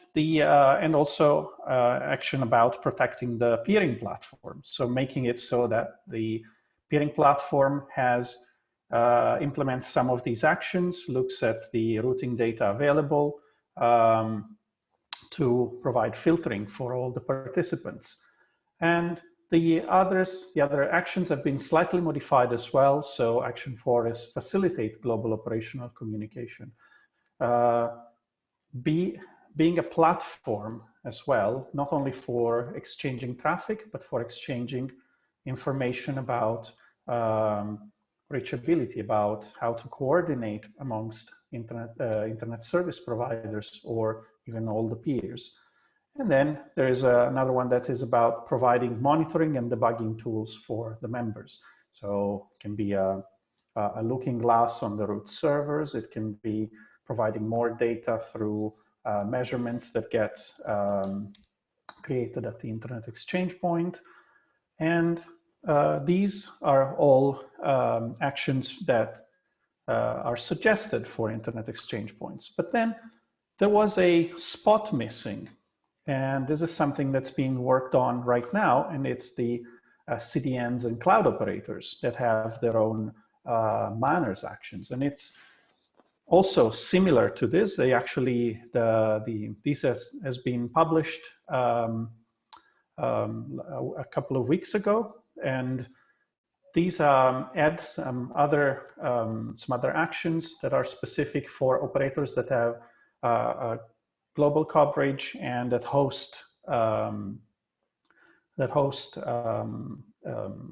also action about protecting the peering platform. So making it so that the peering platform has implements some of these actions, looks at the routing data available to provide filtering for all the participants. And the other actions have been slightly modified as well. So action 4 is facilitate global operational communication. Being a platform as well, not only for exchanging traffic, but for exchanging information about reachability, about how to coordinate amongst internet service providers or even all the peers. And then there is another one that is about providing monitoring and debugging tools for the members. So it can be a looking glass on the root servers. It can be providing more data through measurements that get created at the Internet exchange point. And these are all actions that are suggested for Internet exchange points. But then there was a spot missing. And this is something that's being worked on right now. And it's the CDNs and cloud operators that have their own manners actions. And it's also similar to this. They actually, this has been published a couple of weeks ago. And these add some other actions that are specific for operators that have global coverage and that host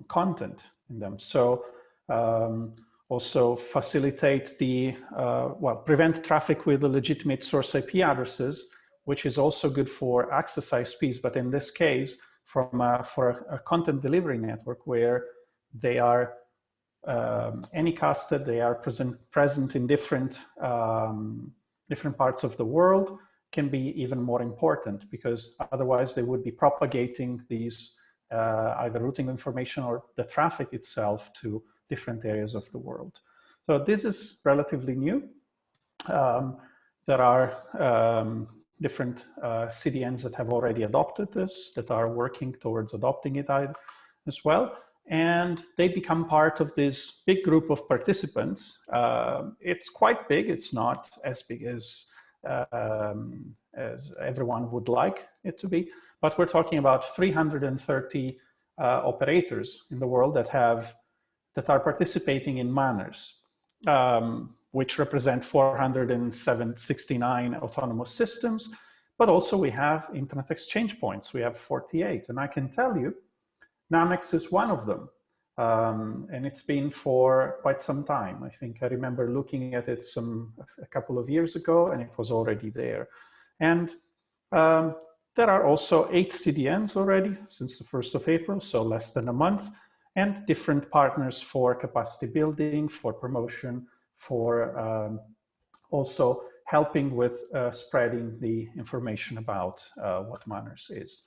content in them. So also facilitate prevent traffic with the legitimate source IP addresses, which is also good for access ISPs, but in this case, for a content delivery network where they are anycasted, they are present in different parts of the world, can be even more important, because otherwise they would be propagating these either routing information or the traffic itself to different areas of the world. So this is relatively new. There are different CDNs that have already adopted this, that are working towards adopting it as well. And they become part of this big group of participants. It's quite big. It's not as big as everyone would like it to be, but we're talking about 330 operators in the world that are participating in manners, which represent 469 autonomous systems. But also we have Internet exchange points. We have 48, and I can tell you, Namex is one of them, and it's been for quite some time. I think I remember looking at it a couple of years ago, and it was already there. And there are also 8 CDNs already since the 1st of April, so less than a month, and different partners for capacity building, for promotion, for also helping with spreading the information about what manners is.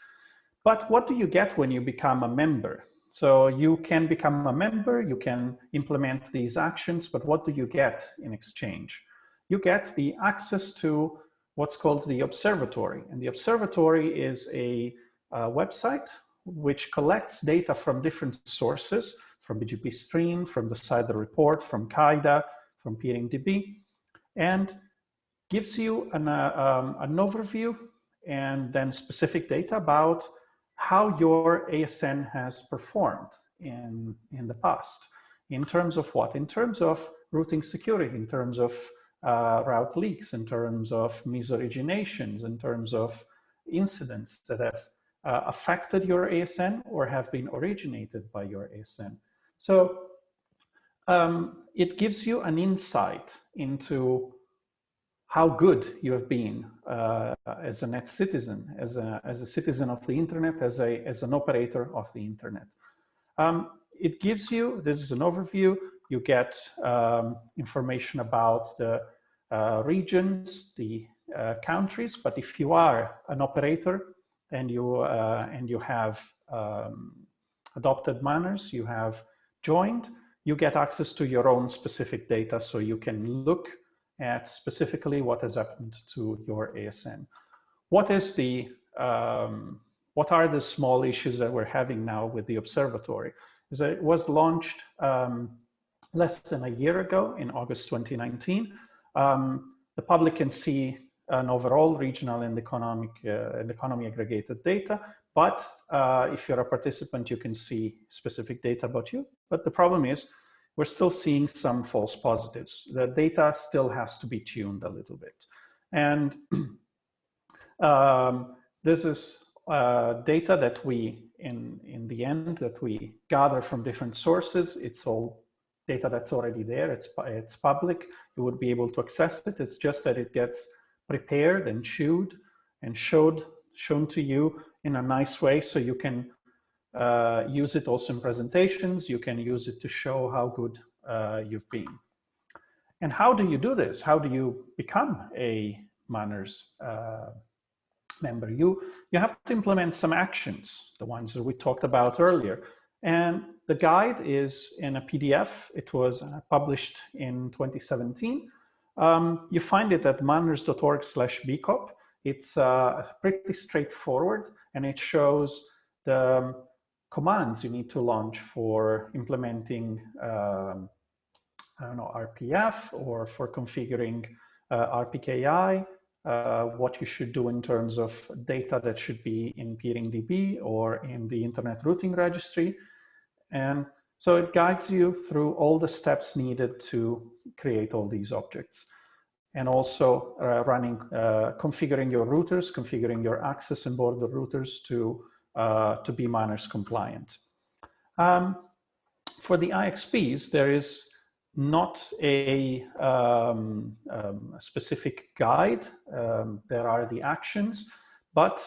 But what do you get when you become a member? So you can become a member, you can implement these actions, but what do you get in exchange? You get the access to what's called the observatory. And the observatory is a website which collects data from different sources, from BGP Stream, from the CIDR report, from CAIDA, from PeeringDB, and gives you an overview and then specific data about how your ASN has performed in the past. In terms of what? In terms of routing security, in terms of route leaks, in terms of misoriginations, in terms of incidents that have affected your ASN or have been originated by your ASN. So it gives you an insight into how good you have been as a net citizen, as a citizen of the internet, as an operator of the internet. It gives you, this is an overview, you get information about the regions, the countries, but if you are an operator and you have adopted manners, you have joined, you get access to your own specific data, so you can look at specifically what has happened to your ASN. What are the small issues that we're having now with the observatory? Is that it was launched less than a year ago in August 2019. The public can see an overall regional and economy aggregated data, but if you're a participant, you can see specific data about you. But the problem is, we're still seeing some false positives. The data still has to be tuned a little bit. And this is data that we, in the end, that we gather from different sources. It's all data that's already there. It's public. You would be able to access it. It's just that it gets prepared and chewed and shown to you in a nice way, so you can use it also in presentations. You can use it to show how good you've been. And how do you do this? How do you become a manners member? You have to implement some actions, the ones that we talked about earlier. And the guide is in a PDF. It was published in 2017. You find it at manners.org/bcop. It's pretty straightforward, and it shows the commands you need to launch for implementing, I don't know, RPF, or for configuring RPKI, what you should do in terms of data that should be in PeeringDB or in the Internet Routing Registry. And so it guides you through all the steps needed to create all these objects. And also configuring your routers, configuring your access and border routers to be manners compliant. For the ISPs, there is not a specific guide. There are the actions, but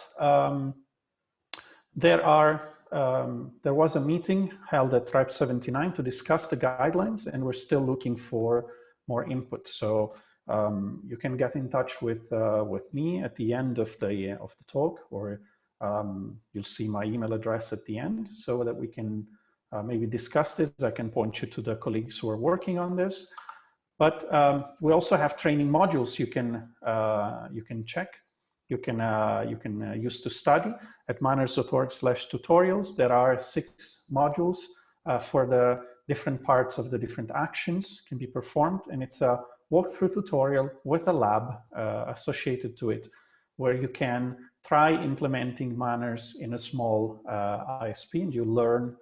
there was a meeting held at Tribe 79 to discuss the guidelines, and we're still looking for more input. So you can get in touch with me at the end of the talk, or you'll see my email address at the end, so that we can maybe discuss this. I can point you to the colleagues who are working on this. But we also have training modules you can check. You can use to study at manners.org/tutorials. There are 6 modules for the different parts of the different actions can be performed, and it's a walkthrough tutorial with a lab associated to it, where you can try implementing manners in a small ISP, and you learn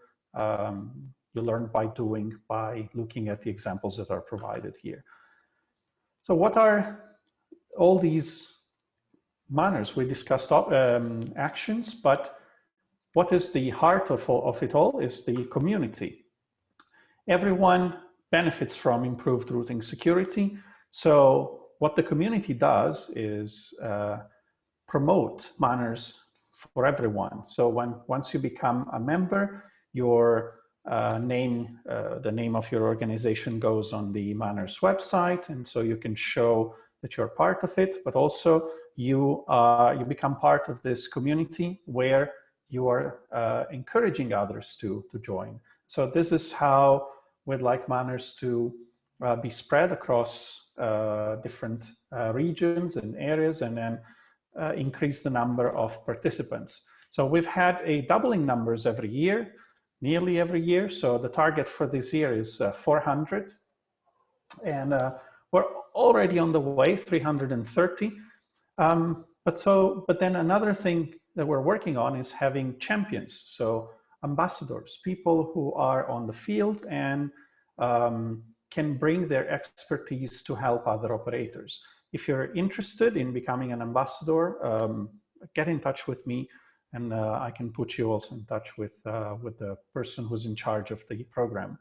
by doing, by looking at the examples that are provided here. So what are all these manners? We discussed actions, but what is the heart of it all is the community. Everyone benefits from improved routing security. So what the community does is promote manners for everyone. So once you become a member, your name, the name of your organization goes on the Manners website, and so you can show that you're part of it, but also you become part of this community where you are encouraging others to join. So this is how we'd like manners to be spread across different regions and areas, and then increase the number of participants. So we've had a doubling numbers every year, nearly every year. So the target for this year is 400, and we're already on the way, 330. But then another thing that we're working on is having champions. So ambassadors, people who are on the field and can bring their expertise to help other operators. If you're interested in becoming an ambassador, get in touch with me, and I can put you also in touch with the person who's in charge of the program.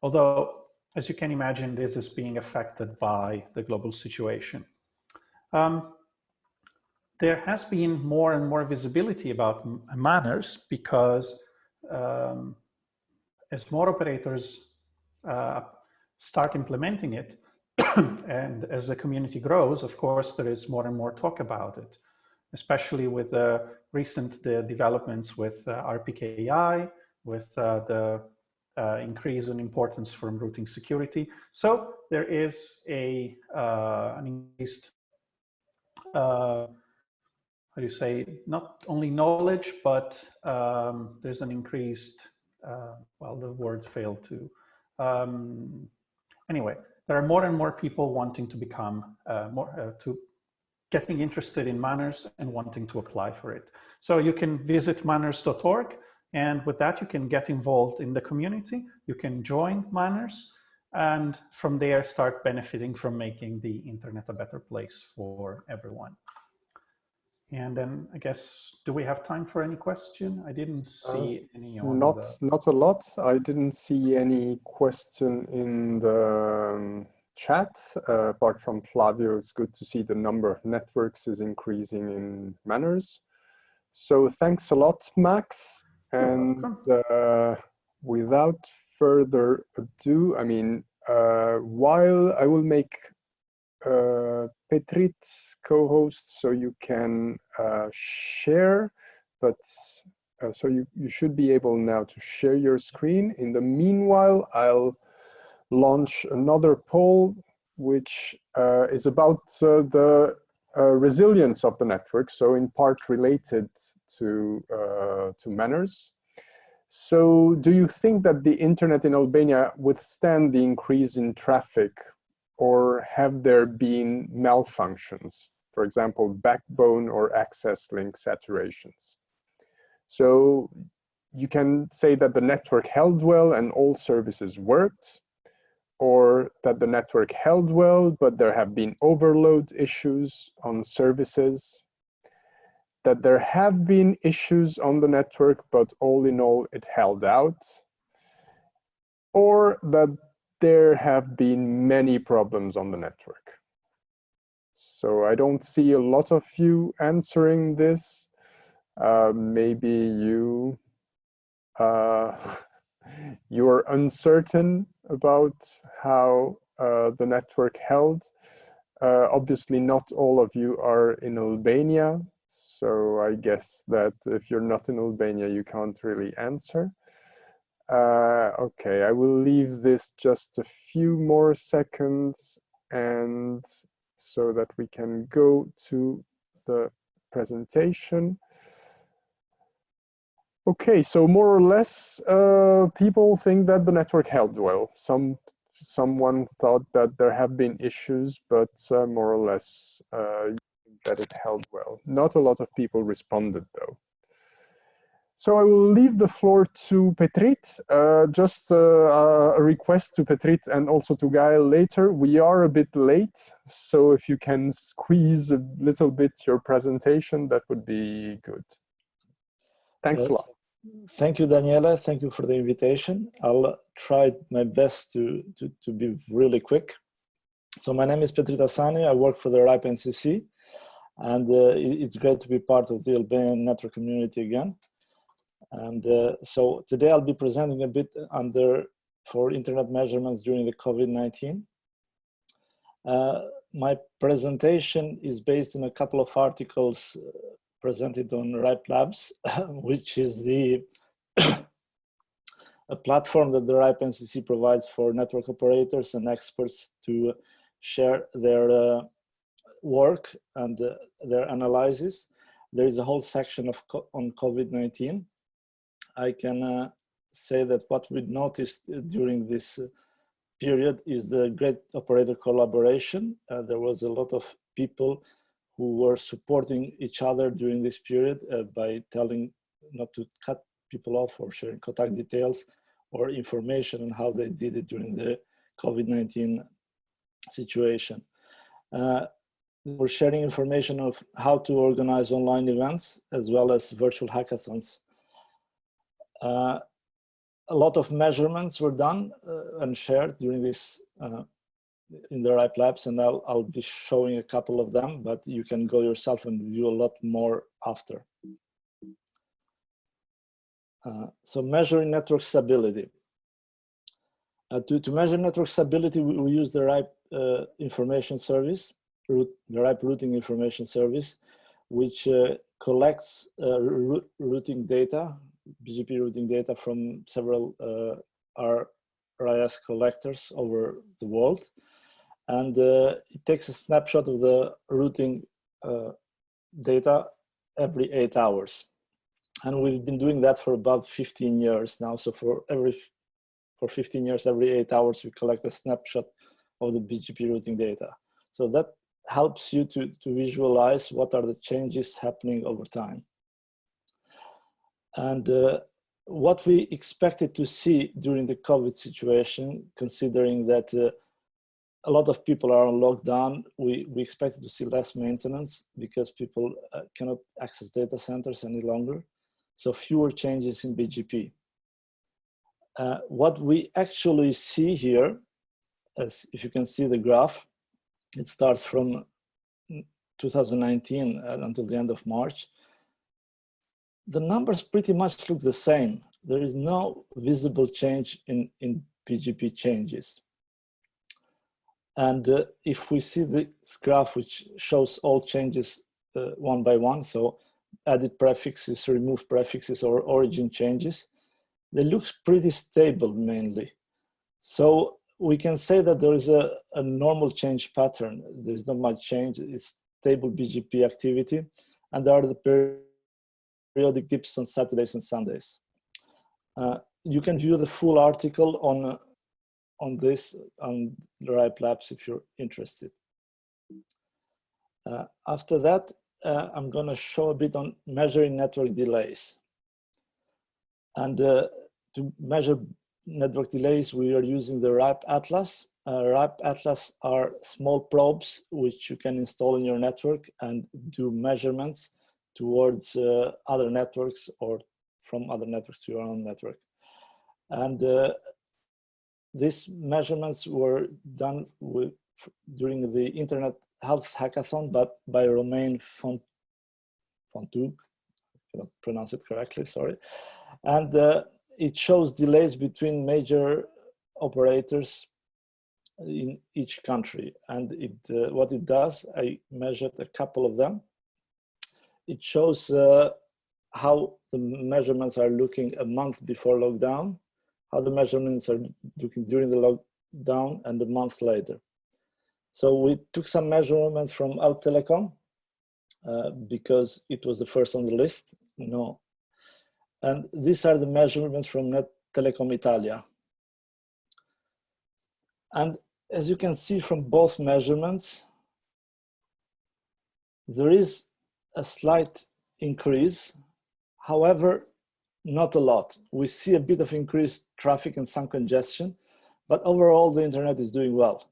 Although, as you can imagine, this is being affected by the global situation. There has been more and more visibility about manners because as more operators start implementing it, and as the community grows, of course, there is more and more talk about it, especially with the recent developments with RPKI, with the increase in importance from routing security. So there is an increased, how do you say, not only knowledge, but there's an increased, well, the words fail to. Anyway, there are more and more people wanting to become getting interested in manners and wanting to apply for it. So you can visit manners.org, and with that you can get involved in the community, you can join Manners, and from there start benefiting from making the internet a better place for everyone. And then I guess, do we have time for any question? I didn't see any on not a lot. I didn't see any question in the chat, apart from Flavio. It's good to see the number of networks is increasing in Manners. So thanks a lot, Max. And without further ado, I mean, while I will make Petrit co-host so you can share, but so you should be able now to share your screen. In the meanwhile, I'll launch another poll, which is about the resilience of the network, so in part related to manners. So do you think that the internet in Albania withstand the increase in traffic, or have there been malfunctions, for example, backbone or access link saturations? So you can say that the network held well and all services worked, or that the network held well, but there have been overload issues on services, that there have been issues on the network, but all in all, it held out, or that there have been many problems on the network. So I don't see a lot of you answering this. Maybe you are uncertain about how the network held. Obviously, not all of you are in Albania, so I guess that if you're not in Albania, you can't really answer. Okay, I will leave this just a few more seconds, and so that we can go to the presentation. Okay, so more or less, people think that the network held well. Someone thought that there have been issues, but more or less that it held well. Not a lot of people responded, though. So I will leave the floor to Petrit. Just a request to Petrit and also to Gaël later. We are a bit late, so if you can squeeze a little bit your presentation, that would be good. Thanks a lot. Thank you, Daniela. Thank you for the invitation. I'll try my best to be really quick. So my name is Petrit Hasani. I work for the RIPE NCC, and it's great to be part of the Albanian network community again. And so today I'll be presenting a bit for internet measurements during the COVID-19. My presentation is based on a couple of articles presented on RIPE Labs, which is a platform that the RIPE NCC provides for network operators and experts to share their work and their analysis. There is a whole section on COVID-19. I can say that what we noticed during this period is the great operator collaboration. There was a lot of people who were supporting each other during this period by telling not to cut people off or sharing contact details or information on how they did it during the COVID-19 situation. We're sharing information of how to organize online events as well as virtual hackathons. A lot of measurements were done and shared during this in the RIPE labs, and I'll be showing a couple of them, but you can go yourself and view a lot more after. So measuring network stability. To measure network stability, we use the RIPE information service, the RIPE routing information service, which collects routing data, BGP routing data from several RIS collectors over the world. And it takes a snapshot of the routing data every 8 hours. And we've been doing that for about 15 years now. So for 15 years, every 8 hours, we collect a snapshot of the BGP routing data. So that helps you to visualize what are the changes happening over time. And what we expected to see during the COVID situation, considering that a lot of people are on lockdown, we expected to see less maintenance because people cannot access data centers any longer. So fewer changes in BGP. What we actually see here, as if you can see the graph, it starts from 2019 until the end of March. The numbers pretty much look the same. There is no visible change in BGP changes. And if we see this graph, which shows all changes one by one, so added prefixes, removed prefixes, or origin changes, they look pretty stable mainly. So we can say that there is a normal change pattern. There's not much change. It's stable BGP activity, and there are the periodic dips on Saturdays and Sundays. You can view the full article on this on the RIPE Labs if you're interested. After that, I'm going to show a bit on measuring network delays. And to measure network delays, we are using the RIPE Atlas. RIPE Atlas are small probes which you can install in your network and do measurements towards other networks or from other networks to your own network. And these measurements were done during the Internet Health Hackathon, but by Romain Fontug, I cannot pronounce it correctly, sorry. And it shows delays between major operators in each country. And what it does, I measured a couple of them. It shows how the measurements are looking a month before lockdown, how the measurements are looking during the lockdown, and a month later. So we took some measurements from Alp Telecom because it was the first on the list. No. And these are the measurements from Net Telecom Italia. And as you can see from both measurements, there is a slight increase. However, not a lot. We see a bit of increased traffic and some congestion, but overall the internet is doing well.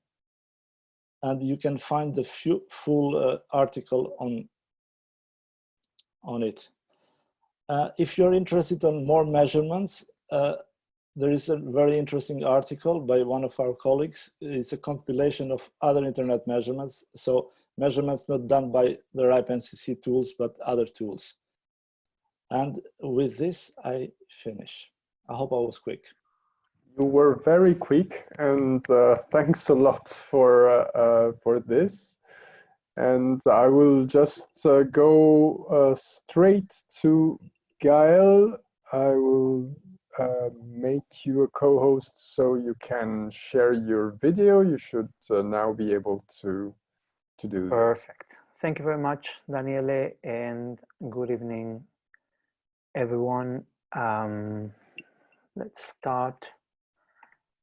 And you can find the full article on it. If you're interested in more measurements, there is a very interesting article by one of our colleagues. It's a compilation of other internet measurements. So measurements not done by the RIPE NCC tools, but other tools. And with this, I finish. I hope I was quick. You were very quick, and thanks a lot for this. And I will just go straight to Gaël. I will make you a co-host so you can share your video. You should now be able to do that. Perfect. Thank you very much, Daniele, and good evening, everyone. Let's start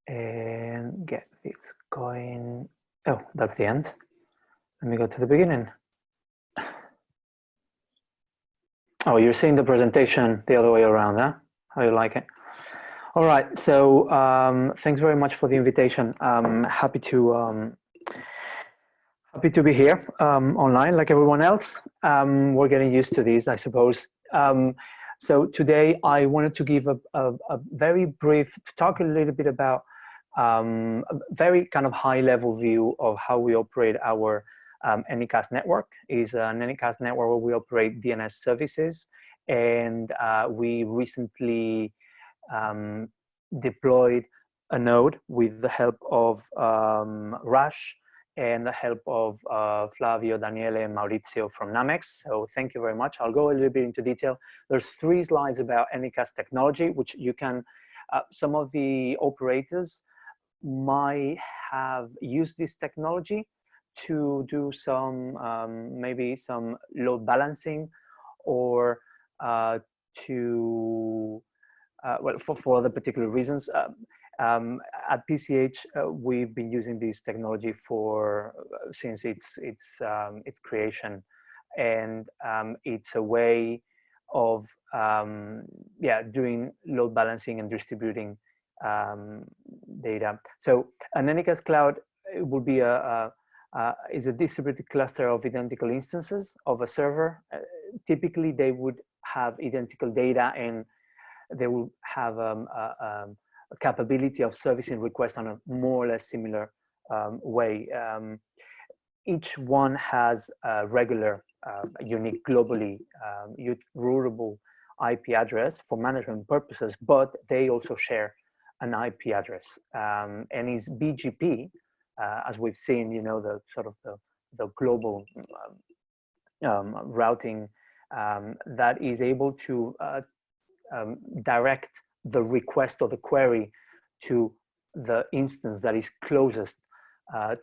and get this going. Oh, that's the end. Let me go to the beginning. Oh, you're seeing the presentation the other way around, huh? How you like it? All right. So thanks very much for the invitation. Happy to be here online like everyone else. We're getting used to these, I suppose. So today I wanted to give a very brief, talk a little bit about a very kind of high level view of how we operate our Anycast network. Is an Anycast network where we operate DNS services, and we recently deployed a node with the help of RASH and the help of Flavio, Daniele, and Maurizio from Namex. So thank you very much. I'll go a little bit into detail. There's 3 slides about Anycast technology, which you can, some of the operators might have used this technology to do some, maybe some load balancing, or well, for other particular reasons. At PCH, we've been using this technology since its creation, and it's a way of doing load balancing and distributing data. So an Anycast cloud will be is a distributed cluster of identical instances of a server. Typically, they would have identical data, and they will have a capability of servicing requests on a more or less similar way. Each one has a regular, unique, globally routable IP address for management purposes, but they also share an IP address, and is BGP, as we've seen, you know, the sort of the global routing that is able to direct the request or the query to the instance that is closest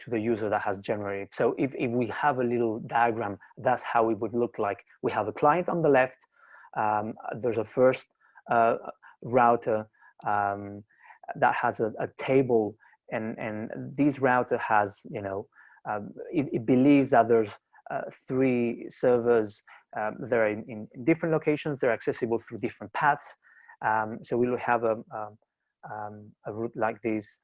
to the user that has generated. So if we have a little diagram, that's how it would look like. We have a client on the left. There's a first router that has a table, and this router has, you know, it believes that there's 3 servers. They're in different locations. They're accessible through different paths. So we will have a route like this.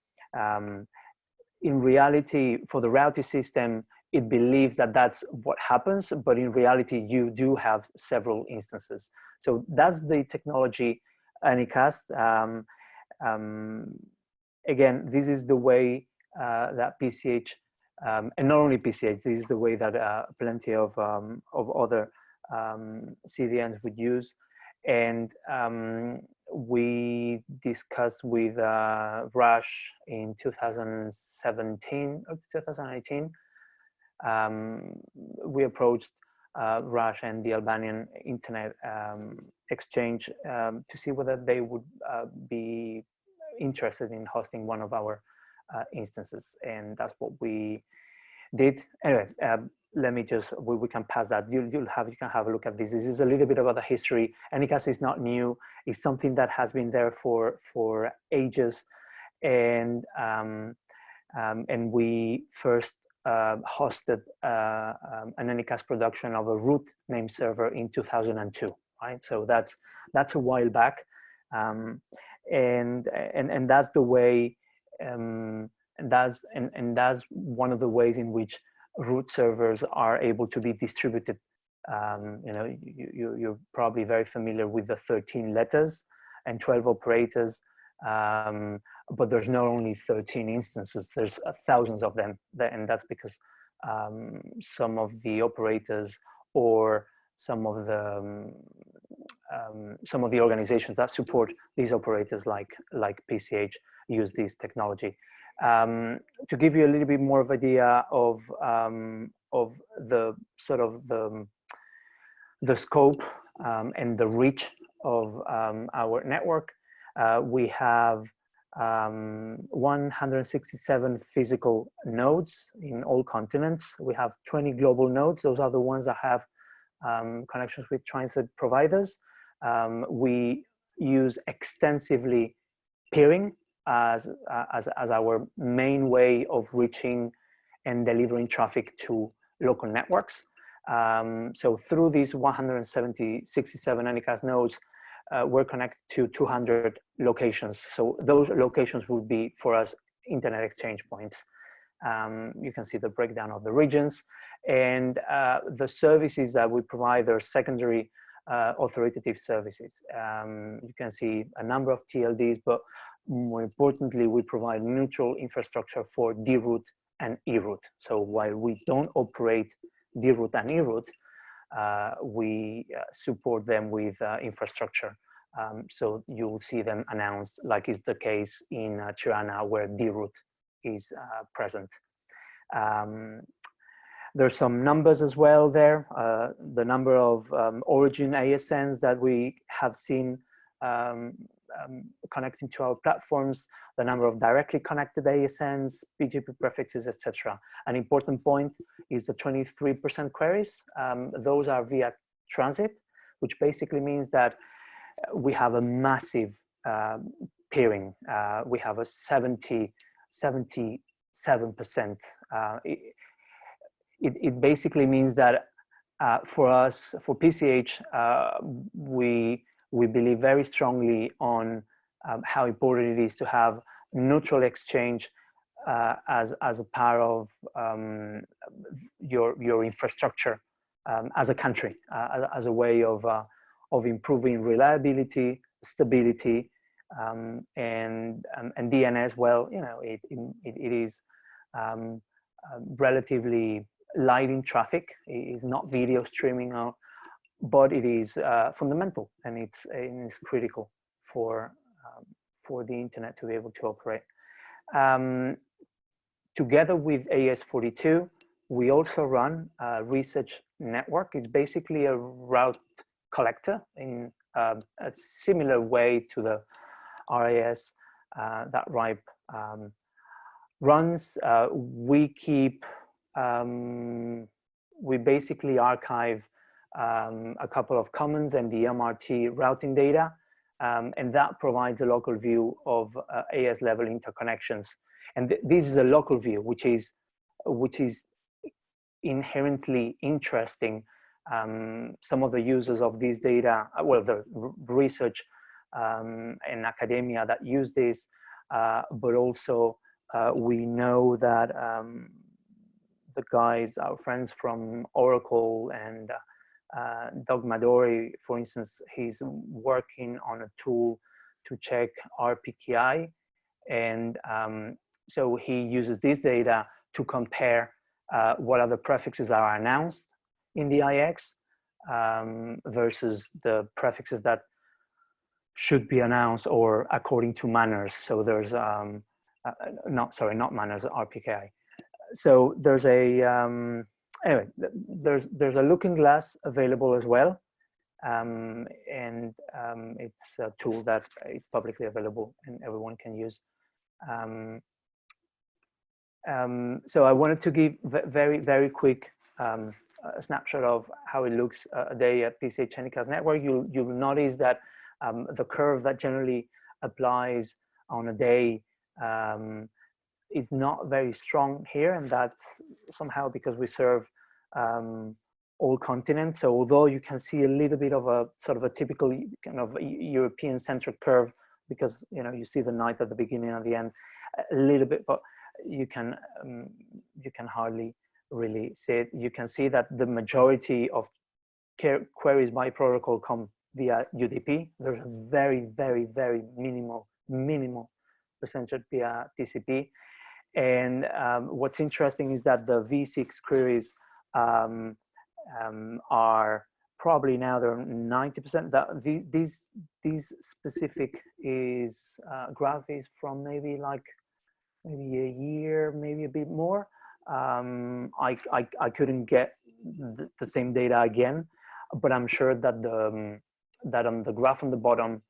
In reality, for the routing system, it believes that that's what happens, but in reality, you do have several instances. So that's the technology Anycast. Again, this is the way that PCH, and not only PCH, this is the way that plenty of other CDNs would use. And we discussed with RASH in 2017 or 2018. We approached RASH and the Albanian Internet Exchange to see whether they would be interested in hosting one of our instances, and that's what we did. Anyway, let me just, we can pass that. You can have a look at this. This is a little bit about the history. Anycast is not new. It's something that has been there for ages, and we first hosted an Anycast production of a root name server in 2002. Right, so that's a while back, and that's the way, and that's one of the ways in which root servers are able to be distributed. You know, you're probably very familiar with the 13 letters and 12 operators, but there's not only 13 instances, there's thousands of them, and that's because some of the operators or some of the organizations that support these operators, like PCH, use this technology. To give you a little bit more of idea of the sort of the scope and the reach of our network, we have 167 physical nodes in all continents. We have 20 global nodes. Those are the ones that have connections with transit providers. We use extensively peering as our main way of reaching and delivering traffic to local networks. So through these 167 Anycast nodes, we're connected to 200 locations. So those locations would be for us internet exchange points. You can see the breakdown of the regions, and the services that we provide are secondary authoritative services. You can see a number of TLDs, but more importantly, we provide neutral infrastructure for DRoot and eRoot. So while we don't operate DRoot and eRoot, we support them with infrastructure. So you'll see them announced, like is the case in Tirana, where DRoot is present. There's some numbers as well there. The number of origin ASNs that we have seen connecting to our platforms, the number of directly connected ASNs, BGP prefixes, etc. An important point is the 23% queries. Those are via transit, which basically means that we have a massive peering. We have a 77%. It basically means that for us, for PCH, we believe very strongly on how important it is to have neutral exchange as a part of your infrastructure as a country, as a way of improving reliability, stability, and DNS. Well, you know, it is relatively light in traffic. It is not video streaming out, but it is fundamental, and it's critical for the internet to be able to operate. Together with AS42, we also run a research network. It's basically a route collector in a similar way to the RAS that RIPE runs. We keep, we basically archive a couple of commons and the MRT routing data, and that provides a local view of AS level interconnections. And this is a local view, which is inherently interesting. Some of the users of this data, well, the research and academia that use this, but also we know that the guys, our friends from Oracle and Doug Madori, for instance, he's working on a tool to check RPKI, and so he uses this data to compare what other prefixes are announced in the IX versus the prefixes that should be announced or according to manners. So there's not manners, RPKI. So there's a anyway, there's a looking glass available as well, and it's a tool that is publicly available and everyone can use. So I wanted to give very quick a snapshot of how it looks a day at PCH Anycast network. You'll notice that the curve that generally applies on a day is not very strong here, and that's somehow because we serve all continents. So although you can see a little bit of a sort of a typical kind of European centric curve, because you know you see the night at the beginning and the end a little bit, but you can hardly really see it. You can see that the majority of queries by protocol come via UDP. There's a very minimal percentage via TCP. And what's interesting is that the V6 queries are probably now they're 90%. That these specific is graph is from maybe a year, maybe a bit more. I couldn't get the same data again, but I'm sure that that on the graph on the bottom,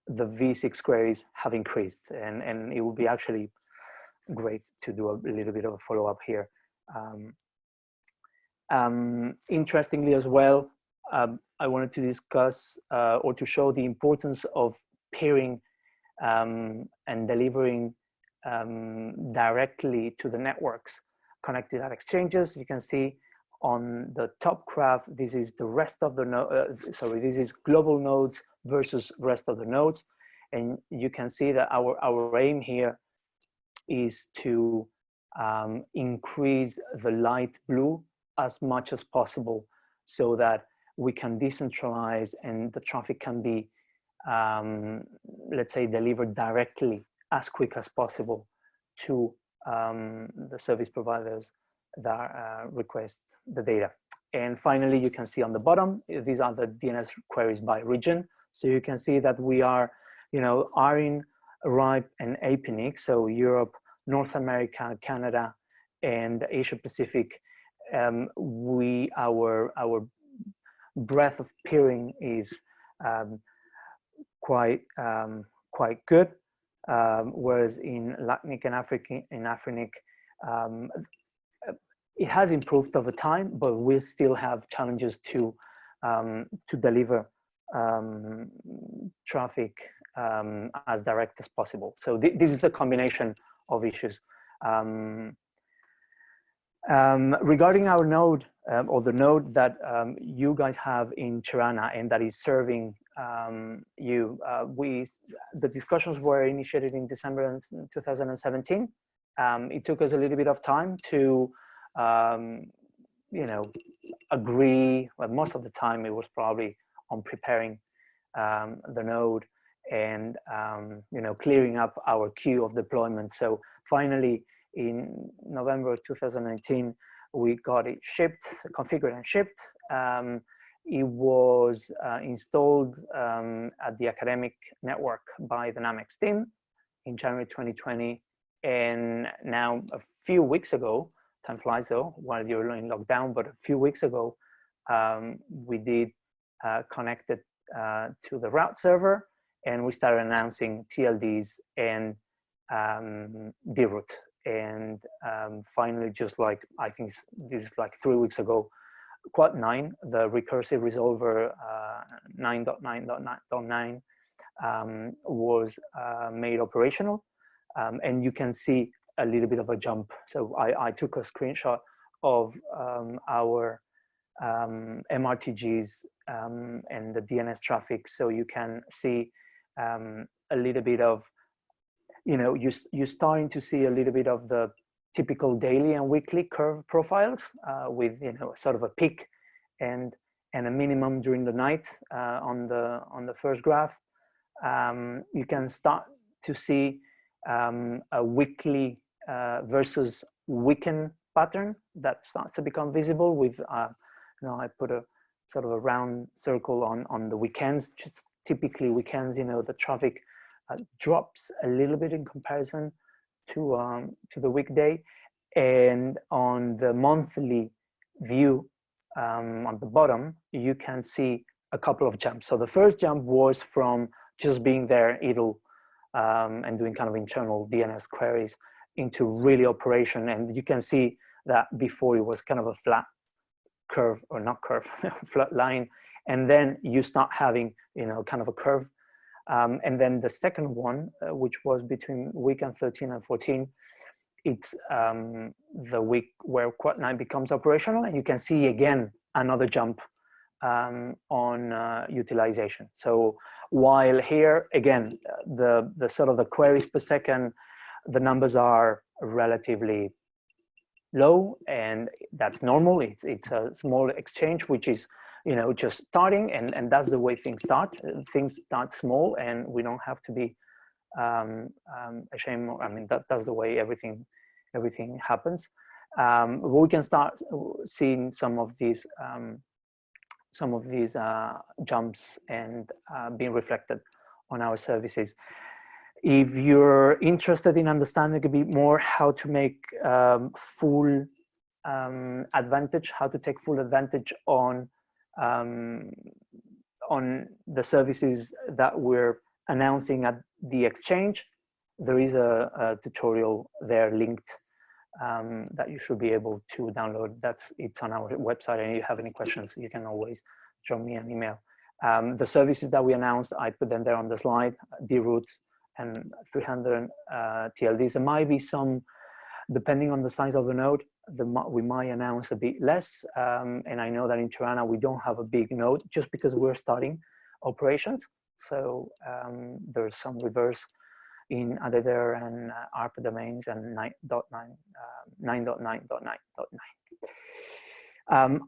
the V6 queries have increased, and it would be actually great to do a little bit of a follow-up here. Interestingly as well, I wanted to discuss or to show the importance of peering and delivering directly to the networks connected at exchanges. You can see On the top graph, this is the rest of the this is global nodes versus rest of the nodes. And you can see that our aim here is to increase the light blue as much as possible so that we can decentralize and the traffic can be, let's say, delivered directly as quick as possible to the service providers that request the data. And finally, you can see on the bottom, these are the DNS queries by region. So you can see that we are, ARIN, RIPE, and APNIC, so Europe, North America, Canada, and Asia Pacific. Our breadth of peering is quite good, whereas in LACNIC and AFRINIC, it has improved over time, but we still have challenges to deliver traffic as direct as possible. So this is a combination of issues. Regarding our node, or the node that you guys have in Tirana and that is serving you, the discussions were initiated in December 2017. It took us a little bit of time to agree. Well, most of the time it was probably on preparing the node and clearing up our queue of deployment. So finally, in November 2019, we got it shipped, configured and shipped. It was installed at the academic network by the Namex team in January 2020. And now a few weeks ago, time flies though, while you're in lockdown, but a few weeks ago, we did connect it to the route server, and we started announcing TLDs and deroute. And finally, just like, I think this is like 3 weeks ago, Quad 9, the recursive resolver 9.9.9 was made operational. And you can see a little bit of a jump. So I took a screenshot of our MRTGs and the DNS traffic. So you can see a little bit of, you're starting to see a little bit of the typical daily and weekly curve profiles with, sort of a peak and a minimum during the night on the first graph. You can start to see a weekly versus weekend pattern that starts to become visible with, I put a sort of a round circle on the weekends. Just typically weekends, the traffic drops a little bit in comparison to the weekday. And on the monthly view on the bottom, you can see a couple of jumps. So the first jump was from just being there idle and doing kind of internal DNS queries into really operation. And you can see that before it was kind of a flat curve, or not curve, flat line. And then you start having, kind of a curve. And then the second one, which was between weekend 13 and 14, it's the week where Quad 9 becomes operational, and you can see again another jump on utilization. So while here again the sort of the queries per second, the numbers are relatively low, and that's normal. It's a small exchange which is just starting, and that's the way things start. Things start small, and we don't have to be ashamed. I mean, that's the way everything happens. We can start seeing some of these jumps and being reflected on our services. If you're interested in understanding a bit more how to make full advantage, how to take full advantage on the services that we're announcing at the exchange, there is a tutorial there linked that you should be able to download. It's on our website, and if you have any questions, you can always drop me an email. The services that we announced, I put them there on the slide: deroute and 300 TLDs. There might be some, depending on the size of the node, we might announce a bit less. And I know that in Tirana, we don't have a big node just because we're starting operations. So there's some reverse in Adeder and ARPA domains and 9.9.9.9.9.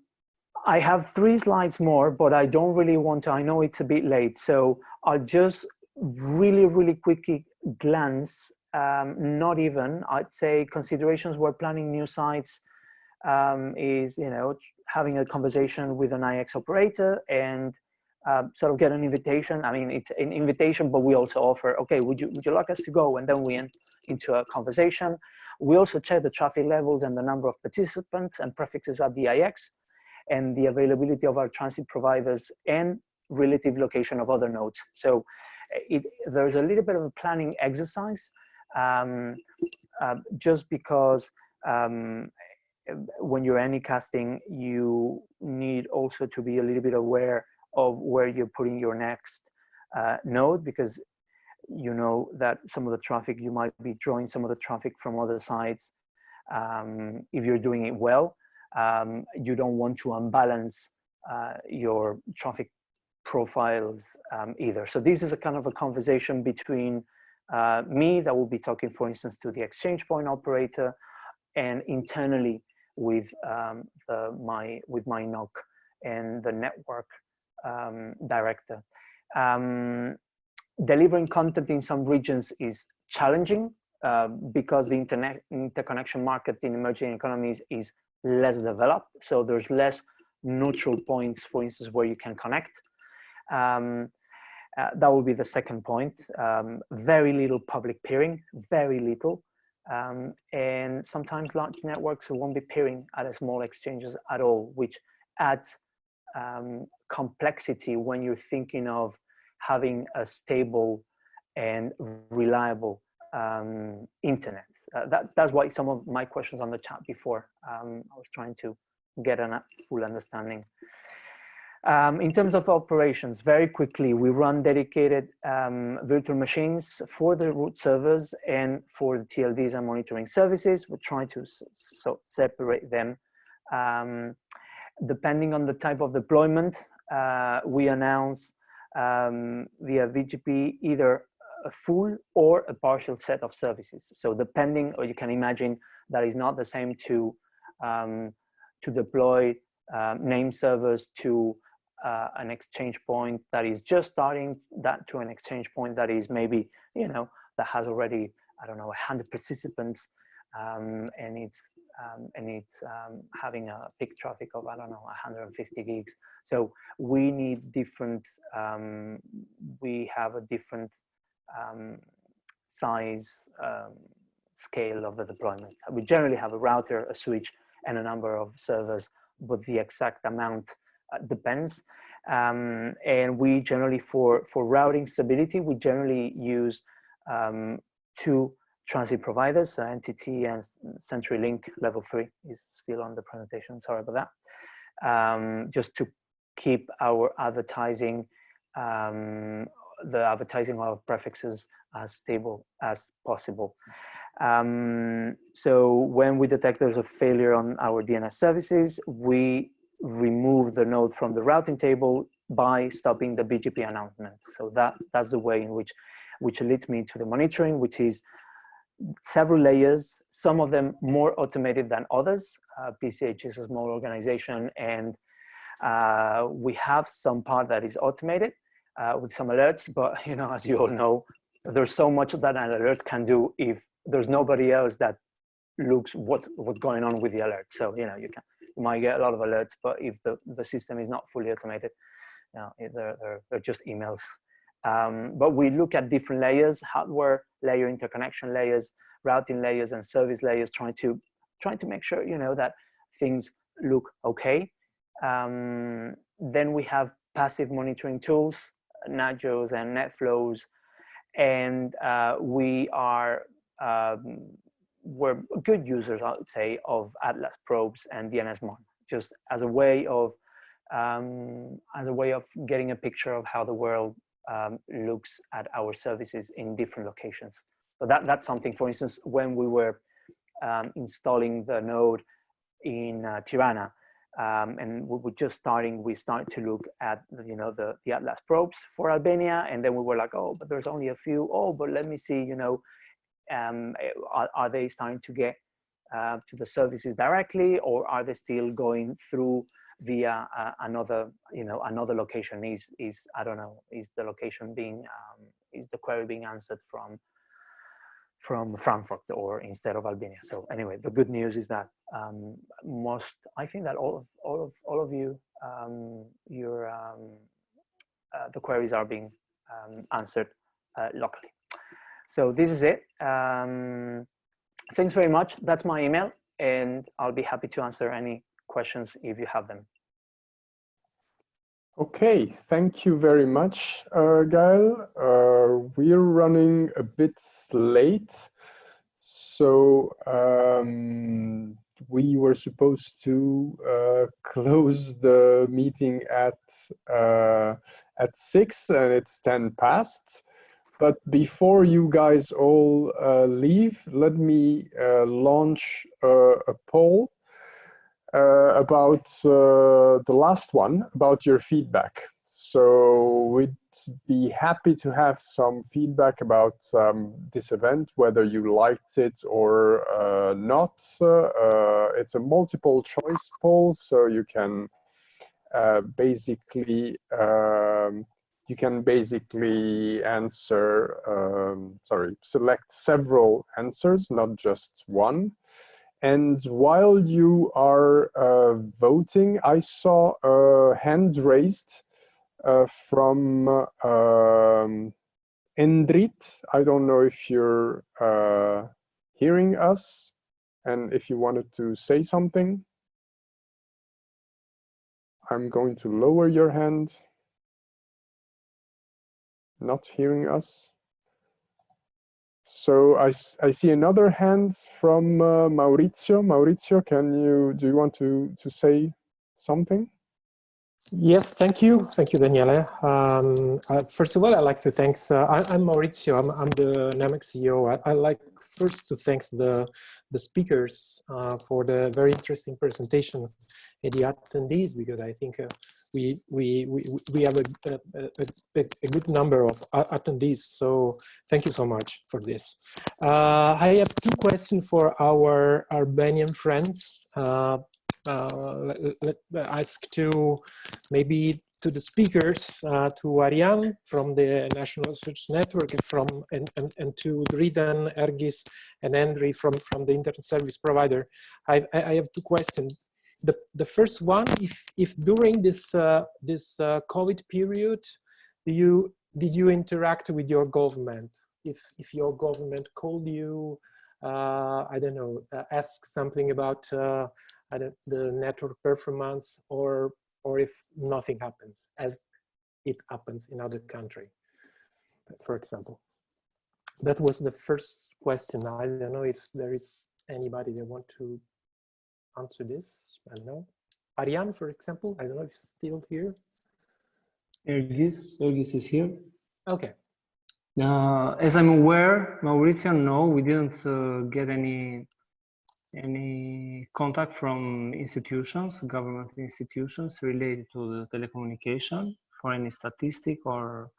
I have 3 slides more, but I don't really want to, I know it's a bit late. So I'll just really quickly glance, not even, I'd say considerations when planning new sites is, you know, having a conversation with an IX operator and sort of get an invitation. I mean, it's an invitation, but we also offer, okay, would you like us to go? And then we enter into a conversation. We also check the traffic levels and the number of participants and prefixes at the IX and the availability of our transit providers and relative location of other nodes. So there's a little bit of a planning exercise just because when you're anycasting, you need also to be a little bit aware of where you're putting your next node, because you know that some of the traffic, you might be drawing some of the traffic from other sites. If you're doing it well, you don't want to unbalance your traffic profiles either. So this is a kind of a conversation between me that will be talking, for instance, to the exchange point operator, and internally with my NOC and the network director. Delivering content in some regions is challenging because the interconnection market in emerging economies is less developed. So there's less neutral points, for instance, where you can connect. That will be the second point. Very little public peering, very little. And sometimes large networks won't be peering at small exchanges at all, which adds complexity when you're thinking of having a stable and reliable internet. That's why some of my questions on the chat before, I was trying to get a full understanding. In terms of operations, very quickly, we run dedicated virtual machines for the root servers and for the TLDs and monitoring services. We're trying to separate them. Depending on the type of deployment, we announce via VGP either a full or a partial set of services. So depending, or you can imagine that is not the same to deploy name servers to an exchange point that is just starting, that to an exchange point that is maybe, you know, that has already, I don't know, 100 participants, and it's having a peak traffic of, I don't know, 150 gigs. So we need different, we have a different size scale of the deployment. We generally have a router, a switch, and a number of servers, but the exact amount depends. And we generally, for routing stability, we generally use 2 transit providers, NTT and CenturyLink level 3 is still on the presentation, sorry about that. Just to keep our advertising, the advertising of prefixes as stable as possible. So when we detect there's a failure on our DNS services, we remove the node from the routing table by stopping the BGP announcement. So that's the way in which leads me to the monitoring, which is several layers, some of them more automated than others. PCH is a small organization, and we have some part that is automated with some alerts, but you know, as you all know, there's so much that an alert can do if there's nobody else that looks what's going on with the alert. So, you know, you might get a lot of alerts, but if the system is not fully automated, you know, they're just emails. But we look at different layers: hardware layer, interconnection layers, routing layers, and service layers, trying to make sure, you know, that things look okay. Then we have passive monitoring tools, NAJOs and NetFlows, and we're good users, I would say, of Atlas probes and DNSMon, just as a way of getting a picture of how the world looks at our services in different locations. So that's something, for instance, when we were installing the node in Tirana. And we were just starting, we started to look at, you know, the Atlas probes for Albania, and then we were like, oh, but there's only a few. Oh, but let me see, you know, are they starting to get to the services directly, or are they still going through via another, you know, another location? Is I don't know, is the location being, is the query being answered from Frankfurt or instead of Albania? So anyway, the good news is that I think that all of you, the queries are being answered locally. So this is it. Thanks very much. That's my email, and I'll be happy to answer any questions if you have them. Okay, thank you very much, Gaël. We're running a bit late, so we were supposed to close the meeting at 6, and it's 10 past. But before you guys all leave, let me launch a poll about the last one, about your feedback. So we'd be happy to have some feedback about this event, whether you liked it or not. It's a multiple choice poll, so you can basically answer, select several answers, not just one. And while you are voting, I saw a hand raised from Endrit. I don't know if you're hearing us and if you wanted to say something. I'm going to lower your hand. Not hearing us. So I see another hand from Maurizio. Maurizio, do you want to say something? Yes, thank you. Thank you, Daniele. First of all, I'd like to thank, I'm Maurizio, I'm the NAMEC CEO. I'd like first to thank the speakers for the very interesting presentations and the attendees, because I think we have a good number of attendees. So thank you so much for this. I have two questions for our Albanian friends. Let's ask maybe to the speakers, to Arjan from the National Research Network, and to Dritan, Ergis, and Endri from the Internet Service Provider. I have two questions. The first one, if during this COVID period, did you interact with your government? If your government called you, I don't know, ask something about the network performance, or if nothing happens as it happens in other country, for example. That was the first question. I don't know if there is anybody that want to answer this. I don't know. Arjan, for example, I don't know if he's still here. Ergis is here. Okay. As I'm aware, Maurizio, no, we didn't get any contact from institutions, government institutions related to the telecommunication for any statistic or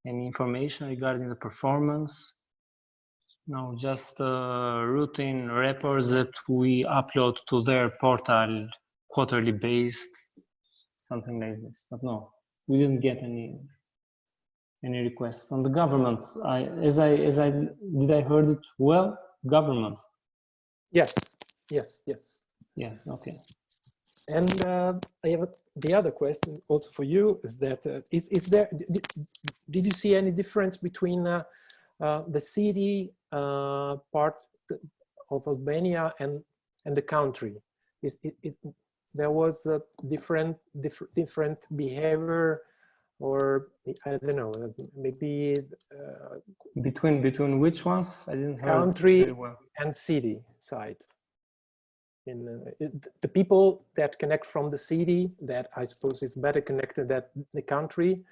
any information regarding the performance. No, just routine reports that we upload to their portal, quarterly based, something like this. But no, we didn't get any requests from the government. Did I heard it well? Government. Yes. Yeah. Okay. And I have the other question also for you is that did you see any difference between the city part of Albania and the country? There was a different behavior, or I don't know, maybe between which ones? I didn't hear country well. And city side. In the people that connect from the city, that I suppose is better connected than the country,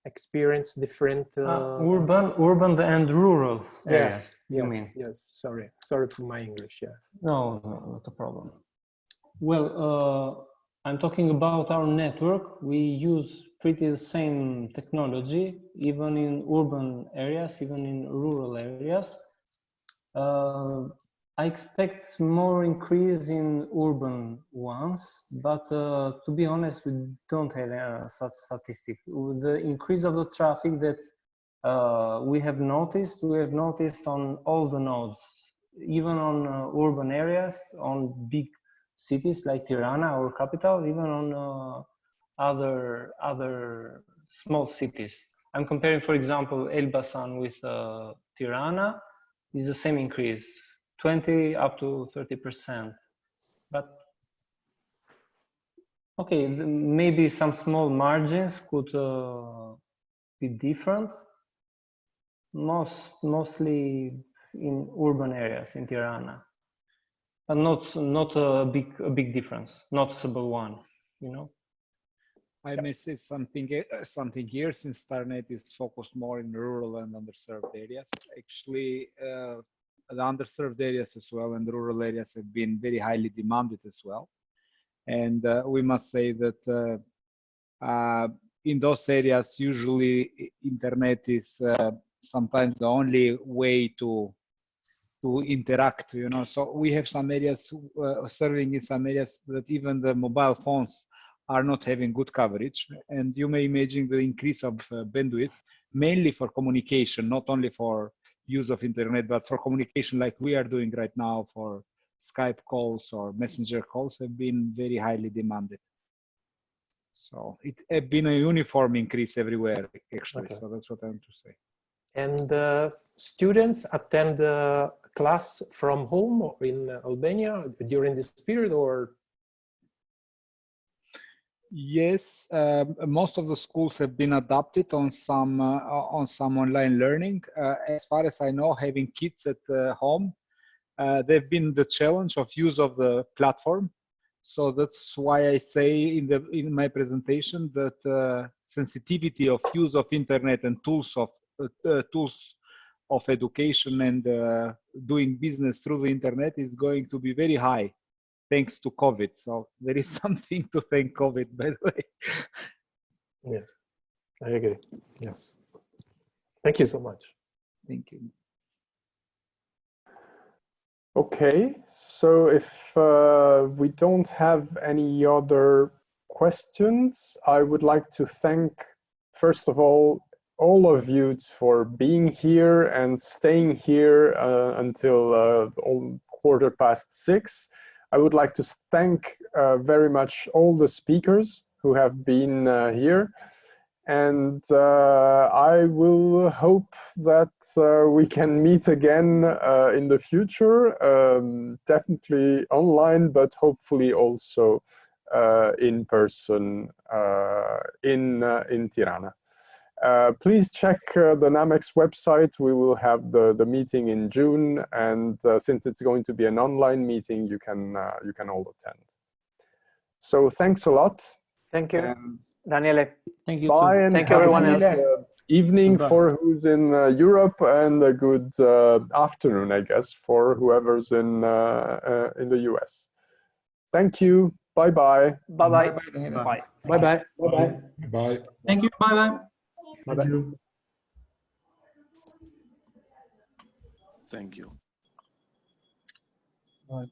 experience different urban and rural areas. Yes, you mean? Yes. Sorry for my English. Yes. No, not a problem. Well, I'm talking about our network. We use pretty the same technology, even in urban areas, even in rural areas. I expect more increase in urban ones, but to be honest, we don't have such statistic. With the increase of the traffic that we have noticed on all the nodes, even on urban areas, on big cities like Tirana, our capital, even on other small cities. I'm comparing, for example, Elbasan with Tirana. Is the same increase, 20 up to 30%. But okay, maybe some small margins could be different. Mostly in urban areas in Tirana, but not a big difference, noticeable one, you know. I may say something here, since Starnet is focused more in rural and underserved areas. Actually, the underserved areas as well and rural areas have been very highly demanded as well. And we must say that in those areas, usually internet is sometimes the only way to interact, you know. So we have some areas serving in some areas that even the mobile phones are not having good coverage. And you may imagine the increase of bandwidth, mainly for communication, not only for use of internet, but for communication like we are doing right now for Skype calls or messenger calls have been very highly demanded. So it has been a uniform increase everywhere, actually. Okay. So that's what I want to say. And students attend the class from home in Albania during this period, or? Yes, most of the schools have been adopted on some online learning. As far as I know, having kids at home, they've been the challenge of use of the platform. So that's why I say in my presentation that sensitivity of use of internet and tools of education and doing business through the internet is going to be very high, thanks to COVID. So there is something to thank COVID, by the way. Yeah, I agree. Yes. Thank you so much. Thank you. Okay, so if we don't have any other questions, I would like to thank, first of all of you for being here and staying here until 6:15. I would like to thank very much all the speakers who have been here. And I will hope that we can meet again in the future, definitely online, but hopefully also in person in Tirana. Please check the NAMEX website. We will have the meeting in June, and since it's going to be an online meeting, you can all attend. So thanks a lot. Thank you, and Daniele. Thank you. Bye, and thank you, everyone else. Evening for who's in Europe, and a good afternoon, I guess, for whoever's in the US. Thank you. Bye bye. Bye bye. Bye. Bye bye. Bye. Bye. Thank you. Bye bye. Thank you. Thank you. Bye.